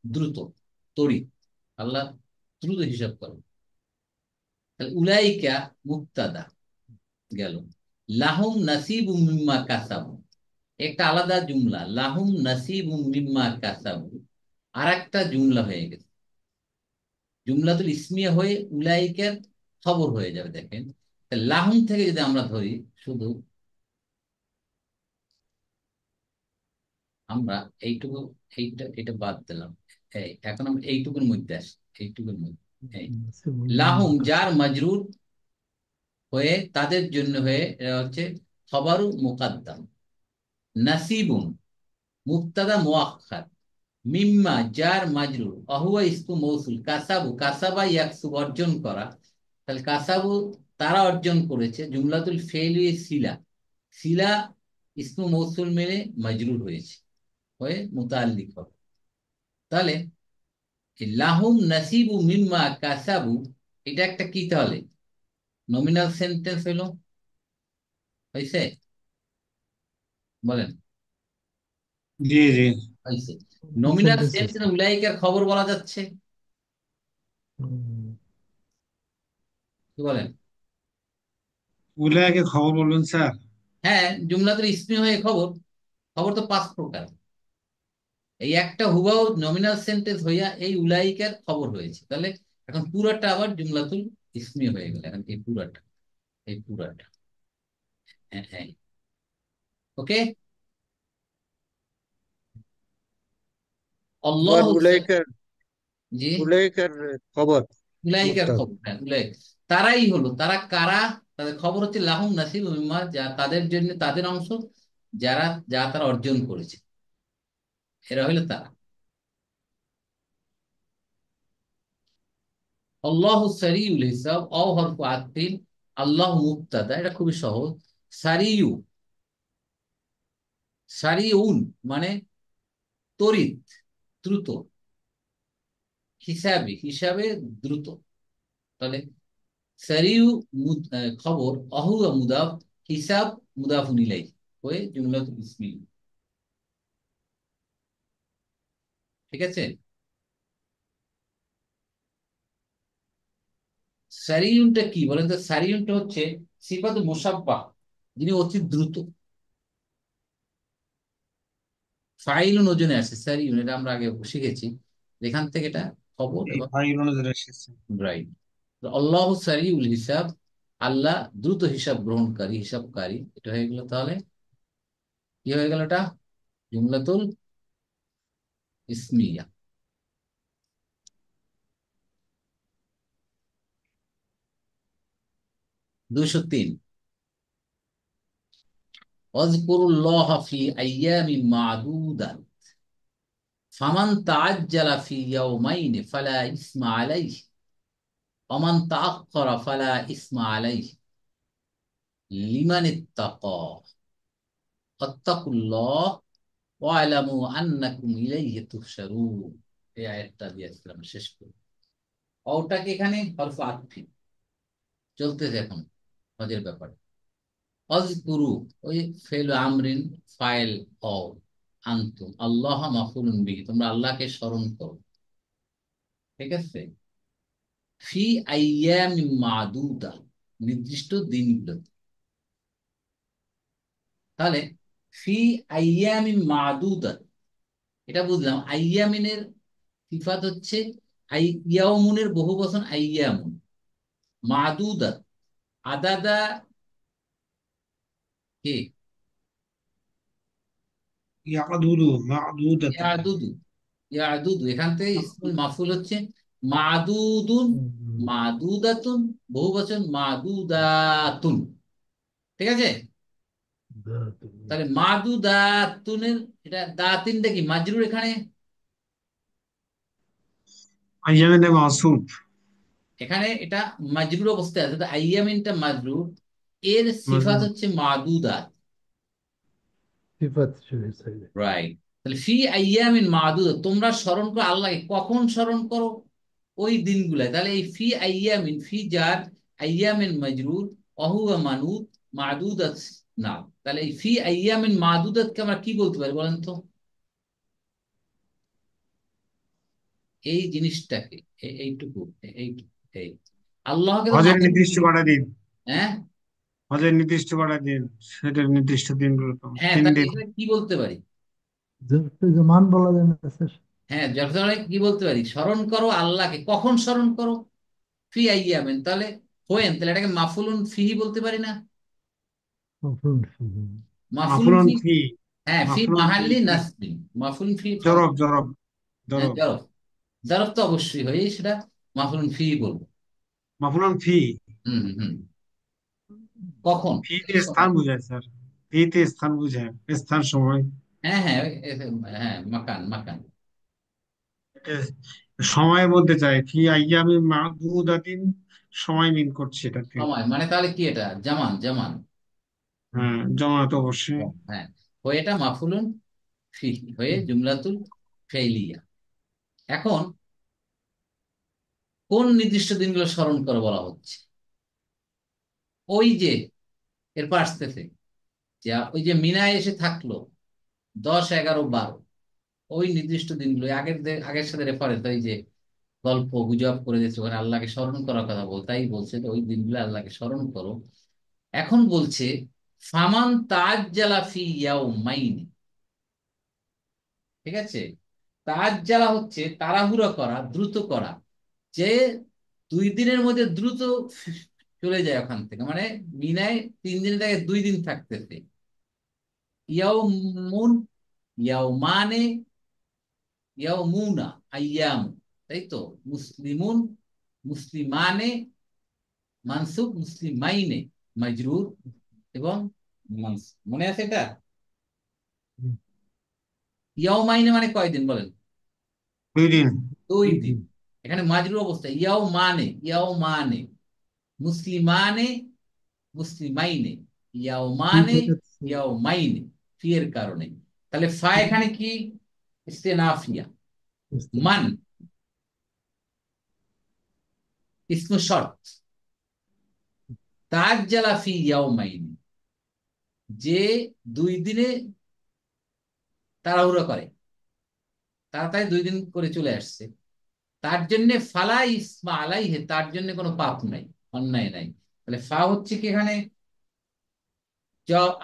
দ্রুত, তড়িৎ, আল্লাহ দ্রুত হিসাব করে। তাহলে উলাইকা মুক্তাদা গেল, লাহুম নাসিবুম মিম্মা কাসাবু একটা আলাদা জুমলা, লাহুম নাসিবুম মিম্মা কাসাবু আর একটা জুমলা হয়ে গেছে, জুমলাতুল ইসমিয়া হয়ে উলাইকের খবর হয়ে যাবে। দেখেন, তা লাহুম থেকে যদি আমরা ধরি, শুধু আমরা এইটুকু, এটা বাদ দিলাম। এই এখন আমরা এইটুকুর মধ্যে আসি, এইটুকুর মধ্যে, এই লাহুম যার মাজরুর, হয়ে তাদের জন্য হয়ে এটা হচ্ছে খবরু মুকাদ্দাম। নাসিবুন মুবতাদা মুআক্খার, মিম্মা যার মাজরুর, অহুয়া ইসমু মৌসুল, কাসাবু কাসাবা ইয়াকসুব অর্জন করা, তাহলে কাসাবু তারা অর্জন করেছে, জুমলাতুল ফেইলি সিলা, সিলা ইসমু মৌসুল মেলে মাজরুর হয়েছে, হয়ে মুতাআল্লিক হবে। তাহলে এই লাহুম নাসিবু মিম্মা কাসাবু, এটা একটা কি তাহলে নমিনাল সেন্টেন্স হলো, হয়েছে? বলেন। জি জি। হয়েছে। নমিনাল সেন্টেন্স আছে। সেন্টেন্স উলাইকার খবর বলা যাচ্ছে, হুম। কি বলেন? উলায়কে খবর বলবেন স্যার? হ্যাঁ, জুমলাতুল ইসমি হয়ে খবর, খবর তো পাঁচ প্রকার, এই একটা হুবাও নমিনাল সেন্টেন্স হইয়া এই উলাইকার খবর হয়েছে, তাহলে এখন পুরাটা আবার জুমলাতুল ইসমি হয়ে গেল, এখন এই পুরাটা, এই পুরাটা। হ্যাঁ হ্যাঁ। ওকে। আল্লাহ, আবার উলাইকার জি, উলাইকার খবর উলাইকার মুবতাদা। খবর, হ্যাঁ উলাইক, তারাই হলো, তারা কারা, তাদের খবর হচ্ছে লাহুম নাসিব মিম্মা, যা তাদের জন্য তাদের অংশ, যারা যা তারা অর্জন করেছে, এরা হইলো তারা। আল্লাহ সারিউল হিসাব, অ হরফ আতিল, আল্লাহ মুবতাদা, এটা খুবই সহজ। সারিউ, সারিউন মানে তড়িৎ, দ্রুত, হিসাবে হিসাবে দ্রুত, তাহলে সারিউ খবর, অহুয়া মুদাফ, হিসাব মুদাফুন ইলাইহি, হয়ে জুমলাতুল ইসমি। ঠিক আছে। সারিউনটা কি বলেন তো? সারিউনটা হচ্ছে সিফাত মুসাব্বাহ, যিনি অতি দ্রুত, ফাইলুন ওজনে আসে সারিউন, এটা আমরা আগে শিখেছি, এখান থেকে এটা খবর এই এবং ফাইল অনুযায়ী এসেছে। রাইট। আল্লাহ সারিউল হিসাব, আল্লাহ দ্রুত হিসাব গ্রহণকারী, হিসাবকারী, এটা হয়ে গেল। তাহলে কি হয়ে গেল? এটা জুমলাতুল ইসমিয়া। 203, ওয়াজকুরুল্লাহ ফি আইয়ামিন মাদুদাত, ফামান তাআজ্জালা ফি ইয়াওমাইন ফালা ইসমা আলাইহি, ওয়ামান তাআক্কারা ফালা ইসমা আলাইহি, লিমান ইত্তাকা, ফাত্তাকুল্লাহ ওয়া'লামু আন্নাকুম ইলাইহি তুহশারুন। এই আয়াতটা দিয়েছিলাম শেষ করে, ওটাকে এখানে হরফ আতফি চলতেছে এখন হজের ব্যাপারে। অজকুরু ওই ফেল আমরিন, ফাইল হও, আনতুম আল্লাহ মাফুলুন বিহি, তোমরা আল্লাহকে স্মরণ করো। ঠিক আছে। ফি আইয়ামিন মাদুদা, নির্দিষ্ট দিনগুলোতে। তাহলে ফি আইয়ামিন মাদুদা, এটা বুঝলাম। আইয়ামিনের সিফাত হচ্ছে ইয়াউমুনের বহু বচন আইয়ামুন, মাদুদা আদাদা কে, ইয়াদুদু মাদুদাতান। ইয়াদুদু, ইয়াদুদু এখান থেকে ইসমুল মাফুল হচ্ছে মাদুদুন, হুম। মাদুদাতুন বহু বচন মাদুদাতুন। ঠিক আছে। তাহলে মাদুদাতুনের, এটা দাতিনটা কি মাজরুর এখানে, আইয়ামিনে মাসুব। এখানে এটা মাজরুর অবস্থায় আছে, তো আইয়ামিনটা মাজরুর, এর সিফাত মাসুব। হচ্ছে মাদুদাত। সিফাত হিসেবে। রাইট। তাহলে ফি আইয়ামিন মাদুদা, তোমরা স্মরণ করো আল্লাহকে, কখন স্মরণ করো? ওই দিনগুলায়। তাহলে এই ফি আইয়ামিন, ফি জার, আইয়ামিন মাজরুর, অহুয়া মানুদ, মাদুদাত না, তাহলে এই ফি আইয়ামিন মাদুদাতকে আমরা কি বলতে পারি বলেন তো? এই জিনিসটাকে, এইটুকু, এইটুকু, এই আল্লাহকে তো হজের মাঝে, নির্দিষ্ট কটা দিন। হ্যাঁ হজের নির্দিষ্ট কটা দিন, সেটার নির্দিষ্ট দিনগুলো তো হ্যাঁ, 3 দিন। তাহলে এখানে কি বলতে পারি? মান বলা যায় না স্যার? হ্যাঁ, যখন কি বলতে পারি, স্মরণ করো আল্লাহকে, কখন স্মরণ করো? ফি আইয়ামিন, তাহলে হোয়েন, তাহলে এটাকে মাফুলুন ফিহি বলতে পারি না? মফরুল। মাফুলুন মাফুলন ফি, ফি। হ্যাঁ ফি মাফুলন ফি মাহাল্লি কি? নাসবিন, মাফুলুন ফি জরব জরব হ্যাঁ জরব। জরফ, জরফ তো অবশ্যই হয়, সেটা মাফুলুন ফি বলবো। মাফুলন ফি। হুম হুম হুম। কখন? ফিতে এই স্থান সময়। বোঝায় স্যার। ফিতে স্থান বোঝায়, স্থান সময়। হ্যাঁ হ্যাঁ হ্যাঁ, মাকান মাকান। এটা সময়ের মধ্যে যায়, ফি আইয়ামি মাদুদাতিন, সময় মিন করছে এটাতে। সময় মানে তাহলে কি এটা? জামান জামান। হ্যাঁ, জমা তো অবশ্যই। হ্যাঁ, হয়ে এটা মাফুলুন ফি হয়ে জুমলাতুল ফেইলিয়া। এখন কোন নির্দিষ্ট দিনগুলো স্মরণ করে বলা হচ্ছে? ওই যে এরপর আসতেছে, যে ওই যে মিনায় এসে থাকলো 10, 11, 12, ওই নির্দিষ্ট দিনগুলো আগের আগের সাথে রেফারেন্স, ওই যে গল্প গুজব করে দিচ্ছে ওখানে আল্লাহকে স্মরণ করার কথা বল, তাই বলছে যে ওই দিনগুলো আল্লাহকে স্মরণ করো। এখন বলছে ফামান তাআজ্জালা ফি ইয়াউমাইনি, ঠিক আছে? তাআজ্জালা হচ্ছে তাড়াহুড়ো করা, দ্রুত করা, যে 2 দিনের মধ্যে দ্রুত চলে যায় ওখান থেকে, মানে মিনায় 3 দিনের জায়গায় 2 দিন থাকতেছে। ইয়াউমুন, ইয়াউমানে, ইয়াউমুনা, আইয়াম, তাই তো? মুসলিমুন, মুসলিমানে, মানসুব, মুসলিমাইনে মাজরুর, এবং মনে আছে এটা? ইয়াউমাইনে মানে কয়দিন বলেন? 2 দিন। 2 দিন। এখানে মাজরুর অবস্থা ইয়াও মানে মুসলিমানে, মুসলিমাইনে, ইয়াউমানে, ইয়াউমাইনে, ফি এর কারণে। তাহলে ফা এখানে কি? ইস্তেনাফিয়া। মান ইসমু শর্ত। তাআজ্জালা ফি ইয়াউমাইনি, যে 2 দিনে তাড়াহুড়ো করে, তাড়াতাড়ি 2 দিন করে চলে আসছে, তার জন্য ফালা ইসমা আলাইহে, তার জন্য কোনো পাপ নাই, অন্যায় নাই। তাহলে ফা হচ্ছে কি এখানে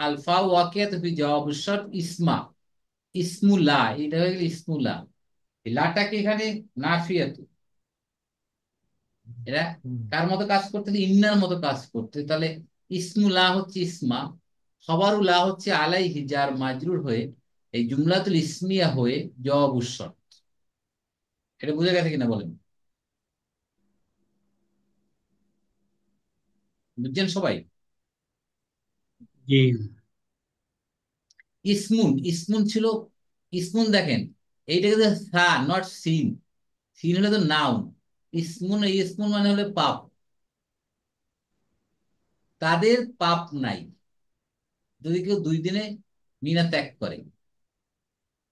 আলফা ওয়াকিয়াত ফি জওয়াব শর্ত ইসমা, ইসমুল্লাহ, এটা হয়ে গেল ইসমুল্লাহ। এই লাটাকে এখানে নাফিয়াত, এরা কার মতো কাজ করতে? ইন্নার মতো কাজ করতে। তাহলে ইসমুল্লাহ হচ্ছে ইসমা, খবরুল্লাহ হচ্ছে আলাইহি, যার মাজরুর হয়ে এই জুমলাতুল ইসমিয়া হয়ে জওয়াব শর্ত। এটা বুঝে গেছে কিনা বলেন? বুঝছেন সবাই? জি। ইসমুন, ইসমুন ছিল, ইসমুন দেখেন, এইটা কিন্তু সা নট সিন। সিন হলে তো নাউন। ইসমুন, ইসমুন মানে হলে পাপ, তাদের পাপ নাই যদি কেউ 2 দিনে মিনা ত্যাগ করে।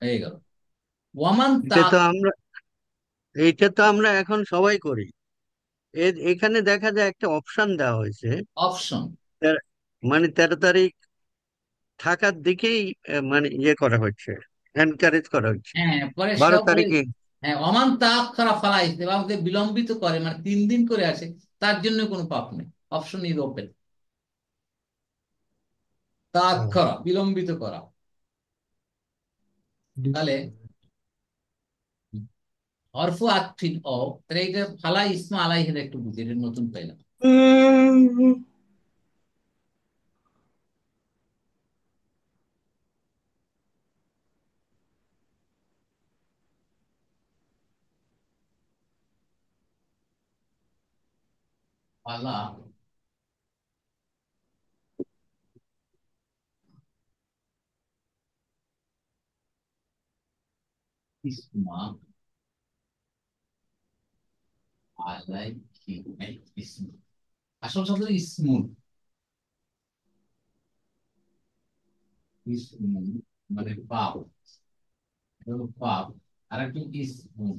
হয়ে গেল। ওয়ামান তা এটা তো আমরা এইটা তো আমরা এখন সবাই করি। এখানে দেখা যায় একটা অপশন দেওয়া হয়েছে। অপশন। তের- মানে 13 তারিখ থাকার দিকেই মানে ইয়ে করা হচ্ছে, এনকারেজ করা হচ্ছে। হ্যাঁ, পরে বারো সব ওই, তারিখে হ্যাঁ, অমান তাআক্খারা ফালা ইসম, এবং যে বিলম্বিত করে মানে 3 দিন করে আসে, তার জন্য কোনো পাপ নেই। Option is open. তাআক্খারা বিলম্বিত করা। তাহলে অরফু আতফিন ও, তাহলে এটা ফালা ইসমা আলাইহির একটু বুঝি, এটা নতুন পাইলাম। ফালা ইসমা আলাইহি, এই ইসম, আসল শব্দ ইসমুন। ইসমুন মানে পাপ, এটা হলো পাপ। আর একটা ইসমুন,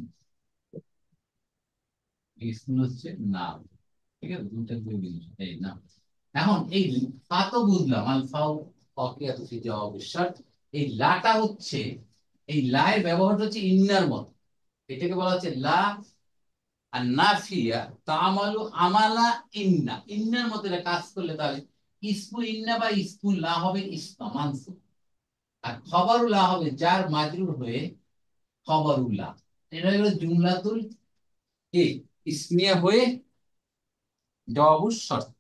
ইসমুন হচ্ছে নাম। ঠিক আছে, দুটো দুই জিনিস এই না। এখন এই ফা তো বুঝলাম, আলফাও অকিয়াত ফি জওয়াব শর্ত। এই লাটা হচ্ছে, এই লা এর ব্যবহার হচ্ছে ইন্নার মত। এটাকে বলা হচ্ছে লা আর নাফিয়া তামালু আমালা ইন্না, ইন্নার মতো এটা কাজ করলে তাহলে ইসমু ইন্না বা ইসমুল লা হবে ইসমা মানসুব, আর খবরুল্লাহ হবে যার মাজরুর হয়ে খবরুল্লাহ। এটা হলো জুমলাতুল কি ইসমিয়া হয়ে জওয়াবুশ শর্ত।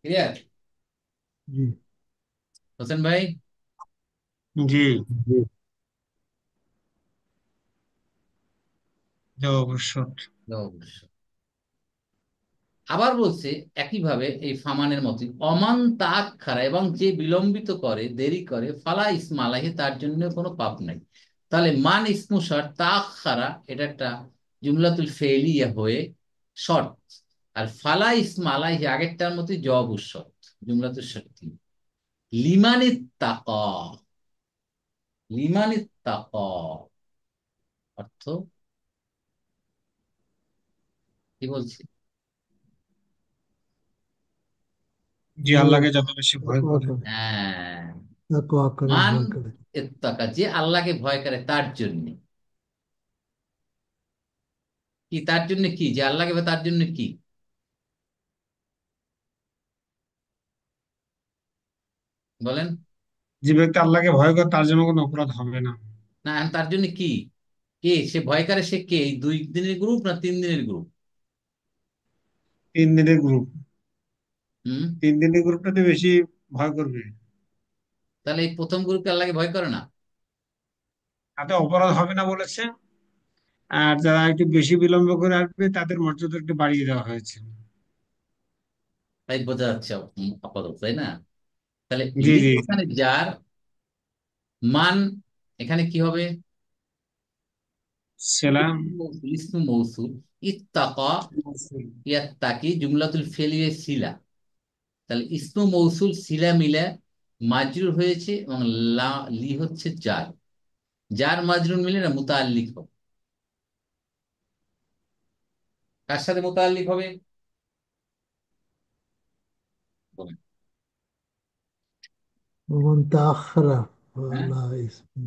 ক্লিয়ার জি হোসেন ভাই? জি, জি। জি, অবশ্য। জওয়াবুশ। আবার বলছে একইভাবে এই ফামানের মতোই, অমান তাআক্খারা, এবং যে বিলম্বিত করে, দেরি করে, ফালা ইসমা আলাইহি, তার জন্য কোনো পাপ নাই। তাহলে মান ইসমু শর্ত, তাআক্খারা এটা একটা জুমলাতুল ফেলিয়া হয়ে শর্ত, আর ফালা ইসমা আলাইহি আগেরটার মতোই জবাবুশ শর্ত, জুমলাতুল শর্তি। লিমানিত তাকা, লিমানিত তাকা অর্থ কি বলছি? যে আল্লাহকে যত বেশি ভয় তাকওয়া করে। করে, হ্যাঁ, তাকওয়া করে, মান ভয় করে। ইত্তাকা, যে আল্লাহকে ভয় করে তার জন্য। কি তার জন্য? কি যে আল্লাহকে ভয়, তার জন্য কি বলেন? যে ব্যক্তি আল্লাহকে ভয় করে তার জন্য কোনো অপরাধ হবে না। না, তার জন্য কি? কে সে ভয় করে? সে কে? এই 2 দিনের গ্রুপ না 3 দিনের গ্রুপ? 3 দিনের গ্রুপ। হুম। 3 দিনের গ্রুপটাতে বেশি ভয় করবে। তাহলে এই প্রথম গ্রুপকে আল্লাহকে ভয় করে না? তাতে অপরাধ হবে না বলেছে। আর যারা একটু বেশি বিলম্ব করে আসবে তাদের মর্যাদা একটু বাড়িয়ে দেওয়া হয়েছে। তাই বোঝা যাচ্ছে আপাতত, তাই না? তাহলে জি, লি জি। এখানে যার, মান এখানে কি হবে? সেলাম। ইসমু মৌসুল, ইত্তাকা, ইয়াত্তাকি জুমলাতুল ফেলিয়ে সিলা। তাহলে ইসমু মৌসুল সিলা মিলা মাজরুর হয়েছে, এবং লি হচ্ছে জার। জার মাজরুর মিলে না মুতাআল্লিক হবে। কার সাথে মুতাআল্লিক হবে বলেন? ومن تأخر হ্যাঁ, فلا إثم.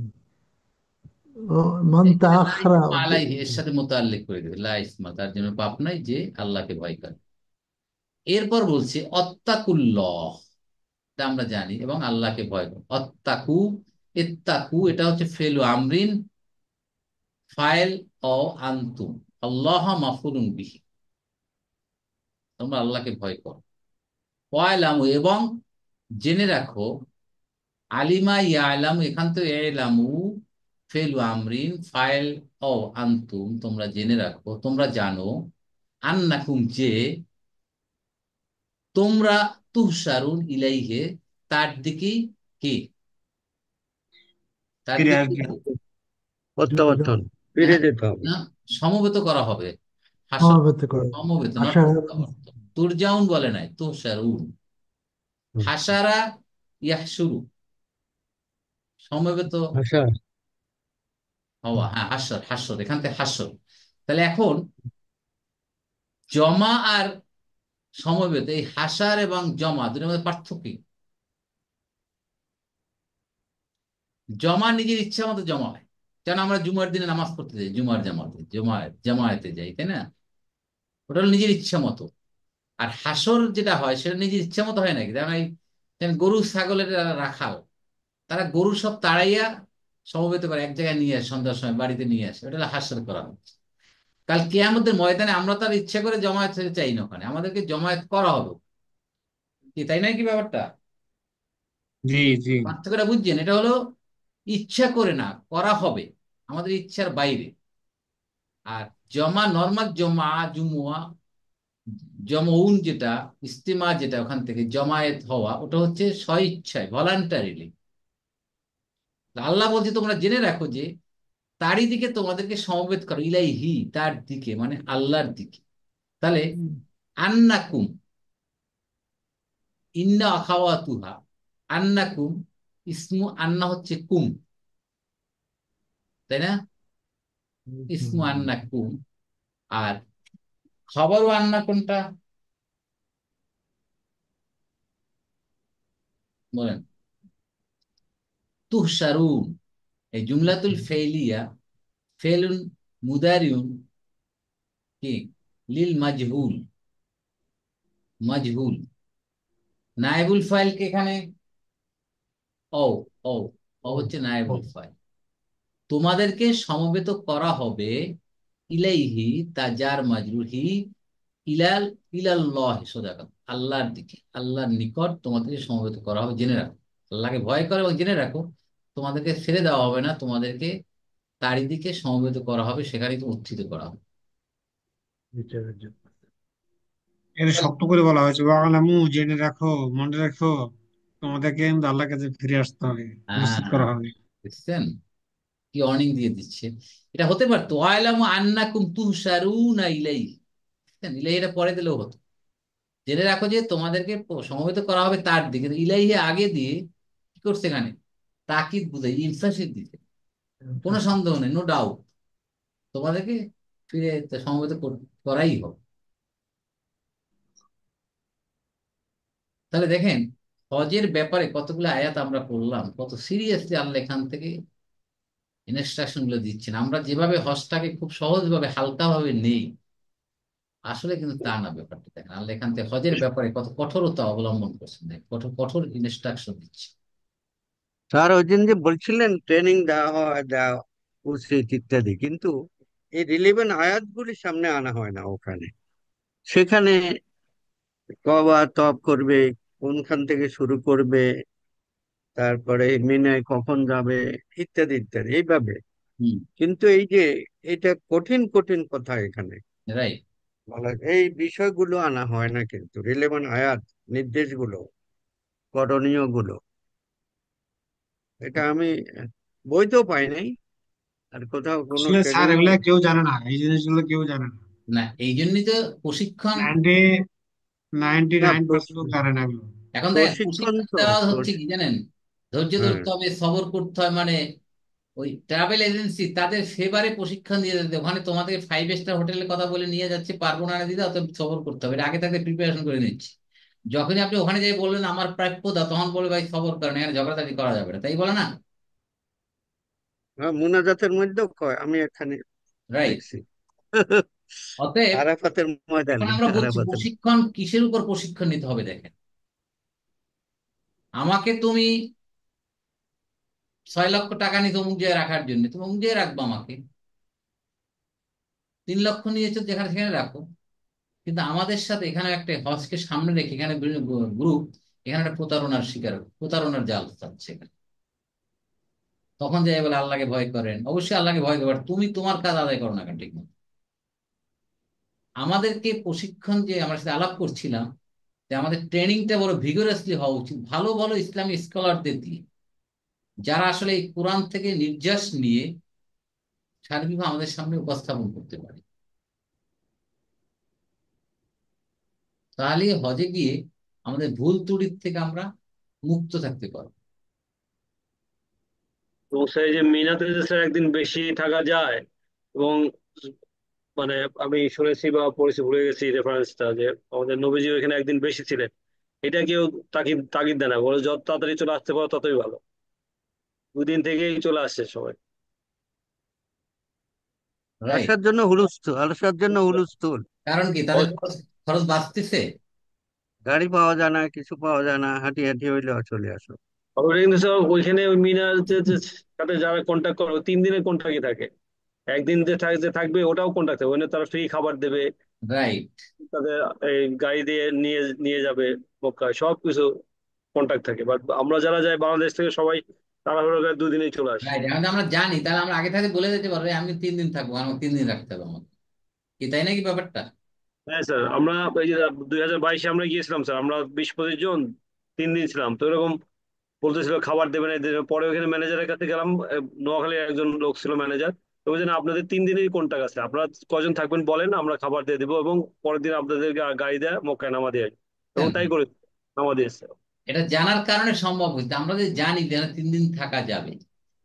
من এখানে লা تأخر ইসমা আলাইহি এর সাথে মুতাআল্লিক করে দেবে, লা ইসমা, তার জন্য পাপ নাই যে আল্লাহকে ভয় করে। এরপর বলছে অত্তাকুল্লাহ, এটা আমরা জানি, এবং আল্লাহকে ভয় করো। অত্তাকু, ইত্তাকু এটা হচ্ছে ফেলু আমরিন, ফাইল ও আনতুম, আল্লাহ মাফুলুন বিহি, তোমরা আল্লাহকে ভয় করো। ওয়ালামু, এবং জেনে রাখো, আলিমা ইয়ালামু, এখান তো এলামু ফেলু আমরিন, ফাইল ও আনতুম, তোমরা জেনে রাখো, তোমরা জানো, আন্নাকুম যে তোমরা, তুহশারুন ইলাইহে, তার দিকেই, কে তার ফিরে দিকে, আসবে। প্রত্যাবর্তন, ফিরে হ্যাঁ, যেতে হবে। না, সমবেত করা হবে। হাসর, সমবেত করে সমবেত নট আশা। প্রত্যাবর্তন। তুরজাউন বলে নাই, তুহশারুন। হুম। হাসারা ইয়াহসুরু, সমবেত আশা। হওয়া, হ্যাঁ, হাসর, হাসর, এখান থেকে হাসর। তাহলে এখন জমা আর সমবেত, এই হাসার এবং জমা দুটোর মধ্যে পার্থক্য কি? জমা নিজের ইচ্ছা মতো জমা হয়, যেন আমরা জুমার দিনে নামাজ পড়তে যাই, জুমার জামাতে, জামায়াতে যাই, তাই না? ওটা হলো নিজের ইচ্ছা মতো। আর হাসর যেটা হয় সেটা নিজের ইচ্ছা মতো হয় নাকি? যেমন যেমন গরু ছাগলের যারা রাখাল, তারা গরু সব তাড়াইয়া সমবেত করে এক জায়গায় নিয়ে আসে, সন্ধ্যার সময় বাড়িতে নিয়ে আসে, ওটা হলো হাসর করা হচ্ছে। কাল কিয়ামতের ময়দানে আমরা তার ইচ্ছা করে জমায়েত হতে চাই না, ওখানে আমাদেরকে জমায়েত করা হবে, কি তাই নয় কি ব্যাপারটা? জি, জি। পার্থক্যটা বুঝছেন? এটা হলো ইচ্ছা করে না, করা হবে আমাদের ইচ্ছার বাইরে। আর জমা, নর্মাল জমা, জুমুয়া, জমউন যেটা, ইস্তেমা যেটা, ওখান থেকে জমায়েত হওয়া, ওটা হচ্ছে স্ব ইচ্ছায়, ভলান্টারিলি। আল্লাহ বলছে তোমরা জেনে রাখো যে তারই দিকে তোমাদেরকে সমবেত করো, ইলাইহি, তার দিকে মানে আল্লাহর দিকে। তাহলে আন্নাকুম, ইন্না আখাওয়াতুহা, আন্নাকুম, ইসমু আন্না হচ্ছে কুম, তাই না? ইসমু আন্নাকুম, আর খবরও আন্না কোনটা বলেন? তুহশারুন, এই জুমলাতুল ফেইলিয়া, ফেলুন মুদারিউন, কি, লিল মাজহুল, মাজহুল, নায়েবুল ফাইলকে এখানে ও, ও, ও হচ্ছে নায়েবুল ফাইল। তোমাদেরকে সমবেত করা হবে, ইলাইহি, তা যার মাজরুর, হি, ইলাল, ইলাল্লাহ, সোজা কথা, আল্লাহর দিকে, আল্লাহর নিকট তোমাদেরকে সমবেত করা হবে, জেনে রাখো। আল্লাহকে ভয় করো এবং জেনে রাখো, তোমাদেরকে ছেড়ে দেওয়া হবে না, তোমাদেরকে তারই দিকে সমবেত করা হবে, সেখানেই তো উত্থিত করা হবে। বিচারের জন্য। এর শক্ত করে বলা হয়েছে, ওয়ালামু, জেনে রাখো, মনে রাখো, তোমাদেরকে কিন্তু আল্লাহর কাছে ফিরে আসতে হবে, নিশ্চিত হ্যাঁ, করা হবে। বুঝছেন কি অর্নিং দিয়ে দিচ্ছে। এটা হতে পারতো ওয়াইলামু আন্নাকুম তুহশারুনা ইলাইহি, বুঝছেন? ইলাইহি এটা পরে দিলেও হতো। জেনে রাখো যে তোমাদেরকে সমবেত করা হবে তার দিকে, ইলাইহি আগে দিয়ে কি করছে এখানে, তাকিদ বুঝাই, ইমফাসিস দিতে, কোনো সন্দেহ নেই, নো ডাউট, তোমাদেরকে ফিরে সমবেত করাই হবে। তাহলে দেখেন হজের ব্যাপারে কতগুলো আয়াত আমরা পড়লাম, কত সিরিয়াসলি আল্লাহ এখান থেকে ইনস্ট্রাকশন গুলো দিচ্ছেন। আমরা যেভাবে হজটাকে খুব সহজভাবে হালকাভাবে নেই, আসলে কিন্তু তা না। ব্যাপারটা দেখেন আল্লাহ এখান থেকে হজের ব্যাপারে কত কঠোরতা অবলম্বন করছেন, দেখেন কঠোর কঠোর ইনস্ট্রাকশন দিচ্ছে। স্যার ওই দিন যে বলছিলেন ট্রেনিং দেওয়া উচিত ইত্যাদি, কিন্তু এই রিলেভেন্ট আয়াতগুলি সামনে আনা হয় না ওখানে। সেখানে কবা তপ করবে, কোনখান থেকে শুরু করবে, তারপরে মিনায় কখন যাবে, ইত্যাদি ইত্যাদি এইভাবে। হুম। কিন্তু এই যে এটা কঠিন কঠিন কথা এখানে রাইট। বলা, এই বিষয়গুলো আনা হয় না, কিন্তু রিলেভেন্ট আয়াত, নির্দেশগুলো, করণীয় গুলো, এটা আমি বইতেও পাই নাই, আর কোথাও কোনো আসলে স্যার ট্রেনিংও। এগুলা কেউ জানে না, এই জিনিসগুলো কেউ জানে না। না, এই জন্যই তো প্রশিক্ষণ। 99% লোক জানে না এগুলো। এখন দেখেন প্রশিক্ষণ প্রশিক্ষণ তো দেওয়া হচ্ছে কি জানেন, ধৈর্য হ্যাঁ, ধরতে হবে, সবর করতে হয়, মানে ওই ট্রাভেল এজেন্সি তাদের ফেভারে প্রশিক্ষণ দিয়ে যাচ্ছে, ওখানে তোমাদের 5 স্টার হোটেলের কথা বলে নিয়ে যাচ্ছে, পারবো না দিদা, অত সবর করতে হবে, এটা আগে থাকতে প্রিপারেশন করে নিচ্ছি। যখনই আপনি ওখানে যাই বললেন আমার প্রাপ্য দাও, তখন বলবে ভাই সবর করেন, এখানে ঝগড়াঝাটি করা যাবে না, তাই বলে না? হ্যাঁ, মুনাজাতের মধ্যেও কয়, আমি এখানে রাইট। দেখছি। অতএব আরাফাতের এখন ময়দানে, আমরা বলছি আরাফাতের। প্রশিক্ষণ কিসের উপর প্রশিক্ষণ নিতে হবে দেখেন। আমাকে তুমি 6 লক্ষ টাকা নিতে অমুক জায়গায় রাখার জন্য, তুমি অমুক জায়গায় রাখবো, আমাকে 3 লক্ষ নিয়েছো যেখানে সেখানে রাখো। কিন্তু আমাদের সাথে এখানে একটা হজকে সামনে রেখে এখানে গ্রুপ, এখানে একটা প্রতারণার শিকার, প্রতারণার জাল চাচ্ছে এখানে। তখন যাই বলে আল্লাহকে ভয় করেন, অবশ্যই আল্লাহকে ভয় করবেন, তুমি তোমার কাজ আদায় করো না কেন ঠিক মতো। আমাদেরকে প্রশিক্ষণ যে আমার সাথে আলাপ করছিলাম, যে আমাদের ট্রেনিংটা বড় ভিগোরাসলি হওয়া উচিত, ভালো ভালো ইসলামী স্কলারদের দিয়ে, যারা আসলে এই কোরআন থেকে নির্যাস নিয়ে সার্বিকভাবে আমাদের সামনে উপস্থাপন করতে পারে। তাহলে হজে গিয়ে আমাদের ভুল ত্রুটির থেকে আমরা মুক্ত থাকতে পারবো। এবং সেই যে মিনাতে যে স্যার একদিন বেশি থাকা যায়, এবং মানে আমি শুনেছি বা পড়েছি, ভুলে গেছি রেফারেন্সটা, যে আমাদের নবীজি এখানে একদিন বেশি ছিলেন। এটা কেউ তাকিদ তাগিদ দেয় না, বলে যত তাড়াতাড়ি চলে আসতে পারো ততই ভালো। 2 দিন থেকেই চলে আসছে সবাই। রাইট। আসার জন্য হুলস্থুল, আসার জন্য হুলস্থুল। কারণ কি তাদের খরচ, খরচ বাঁচতেছে। গাড়ি পাওয়া যায় না, কিছু পাওয়া যায় না, হাঁটি হাঁটি হইলে চলে আসো। ওটা কিন্তু সব ওইখানে ওই মিনার সাথে যারা কন্ট্যাক্ট করে 3 দিনের কন্ট্রাক্টই থাকে। একদিন যে থাকবে ওটাও কন্ট্রাক্ট থাকে, ওখানে তারা ফ্রি খাবার দেবে, রাইট। তাদের এই গাড়ি দিয়ে নিয়ে নিয়ে যাবে মক্কায়, সবকিছু কন্ট্যাক্ট থাকে। বাট আমরা যারা যাই বাংলাদেশ থেকে সবাই তাড়াহুড়ো করে 2 দিনেই চলে আসি। রাইট, এখন আমরা জানি, তাহলে আমরা আগে থাকতে বলে দিতে পারবো আমি 3 দিন থাকবো, আমার 3 দিন রাখতে হবে আমাকে, কি তাই নাকি ব্যাপারটা? হ্যাঁ স্যার, আমরা এই যে 2022-এ আমরা গিয়েছিলাম স্যার, আমরা 20-25 জন 3 দিন ছিলাম। তো এরকম বলতেছিল খাবার দেবে না, এদের পরে ওখানে ম্যানেজারের কাছে গেলাম, নোয়াখালীর একজন লোক ছিল ম্যানেজার। তো বলছেন আপনাদের 3 দিনেরই কন্ট্রাক্ট আছে, আপনারা কজন থাকবেন বলেন, আমরা খাবার দিয়ে দেবো এবং পরের দিন আপনাদেরকে গাড়ি দেয় মক্কায় নামা দিয়ে আসবে। এবং তাই করে নামা দিয়েছে। এটা জানার কারণে সম্ভব হয়েছে, আমরা যদি জানি যে না 3 দিন থাকা যাবে,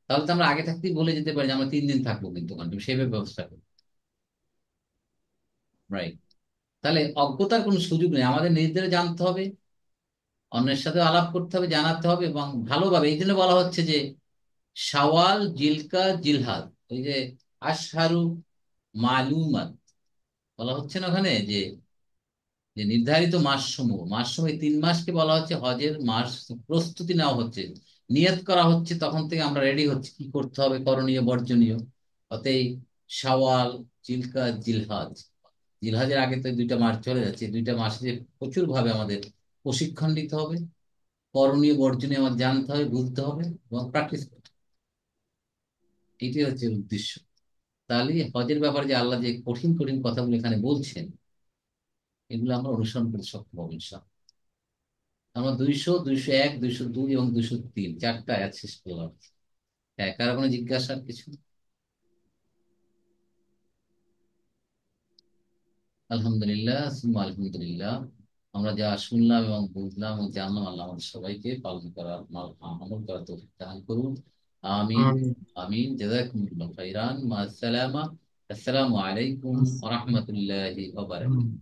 তাহলে তো আমরা আগে থাকতেই বলে যেতে পারি যে আমরা 3 দিন থাকবো, কিন্তু কারণ তুমি সেভাবে ব্যবস্থা করো। রাইট। তাহলে অজ্ঞতার কোনো সুযোগ নেই, আমাদের নিজেদের জানতে হবে, অন্যের সাথে আলাপ করতে হবে, জানাতে হবে, এবং ভালোভাবে। এই জন্য বলা হচ্ছে যে শাওয়াল, জিলকা, জিলহাদ, ওই যে আশহারু মালুমাত বলা হচ্ছে না ওখানে, যে যে নির্ধারিত মাসসমূহ, মাসসমূহ, এই 3 মাসকে বলা হচ্ছে হজের মাস। প্রস্তুতি নেওয়া হচ্ছে, নিয়ত করা হচ্ছে, তখন থেকে আমরা রেডি হচ্ছে কি করতে হবে, করণীয় বর্জনীয়। অতএব শাওয়াল, জিলকা, জিলহাজ, জিলহাজের আগে তো এই 2টা মাস চলে যাচ্ছে, এই 2টা মাসে প্রচুর ভাবে আমাদের প্রশিক্ষণ নিতে হবে, করণীয় বর্জনীয় আমাদের জানতে হবে, বুঝতে হবে এবং প্র্যাকটিস করতে হবে। এটাই হচ্ছে উদ্দেশ্য। তাহলে হজের ব্যাপারে যে আল্লাহ যে কঠিন কঠিন কথাগুলো এখানে বলছেন, এগুলো আমরা অনুসরণ করতে সক্ষম হবো ইনশাআল্লাহ। আমরা 200, 201, 202 এবং 203 4টা আয়াত শেষ করলাম। হ্যাঁ, কারো কোনো জিজ্ঞাসার কিছু? আলহামদুলিল্লাহ সুম্মা আলহামদুলিল্লাহ। আমরা যা শুনলাম এবং বুঝলাম ও জানলাম, আল্লাহ আমাদের সবাইকে পালন করার আমল করার তৌফিক দান করুন। আমিন। আমিন। আমিন। জাযাকুমুল্লাহু খাইরান। মা আসসালামা। আসসালামু আলাইকুম ওয়া রাহমাতুল্লাহি ওয়া বারাকাতুহু।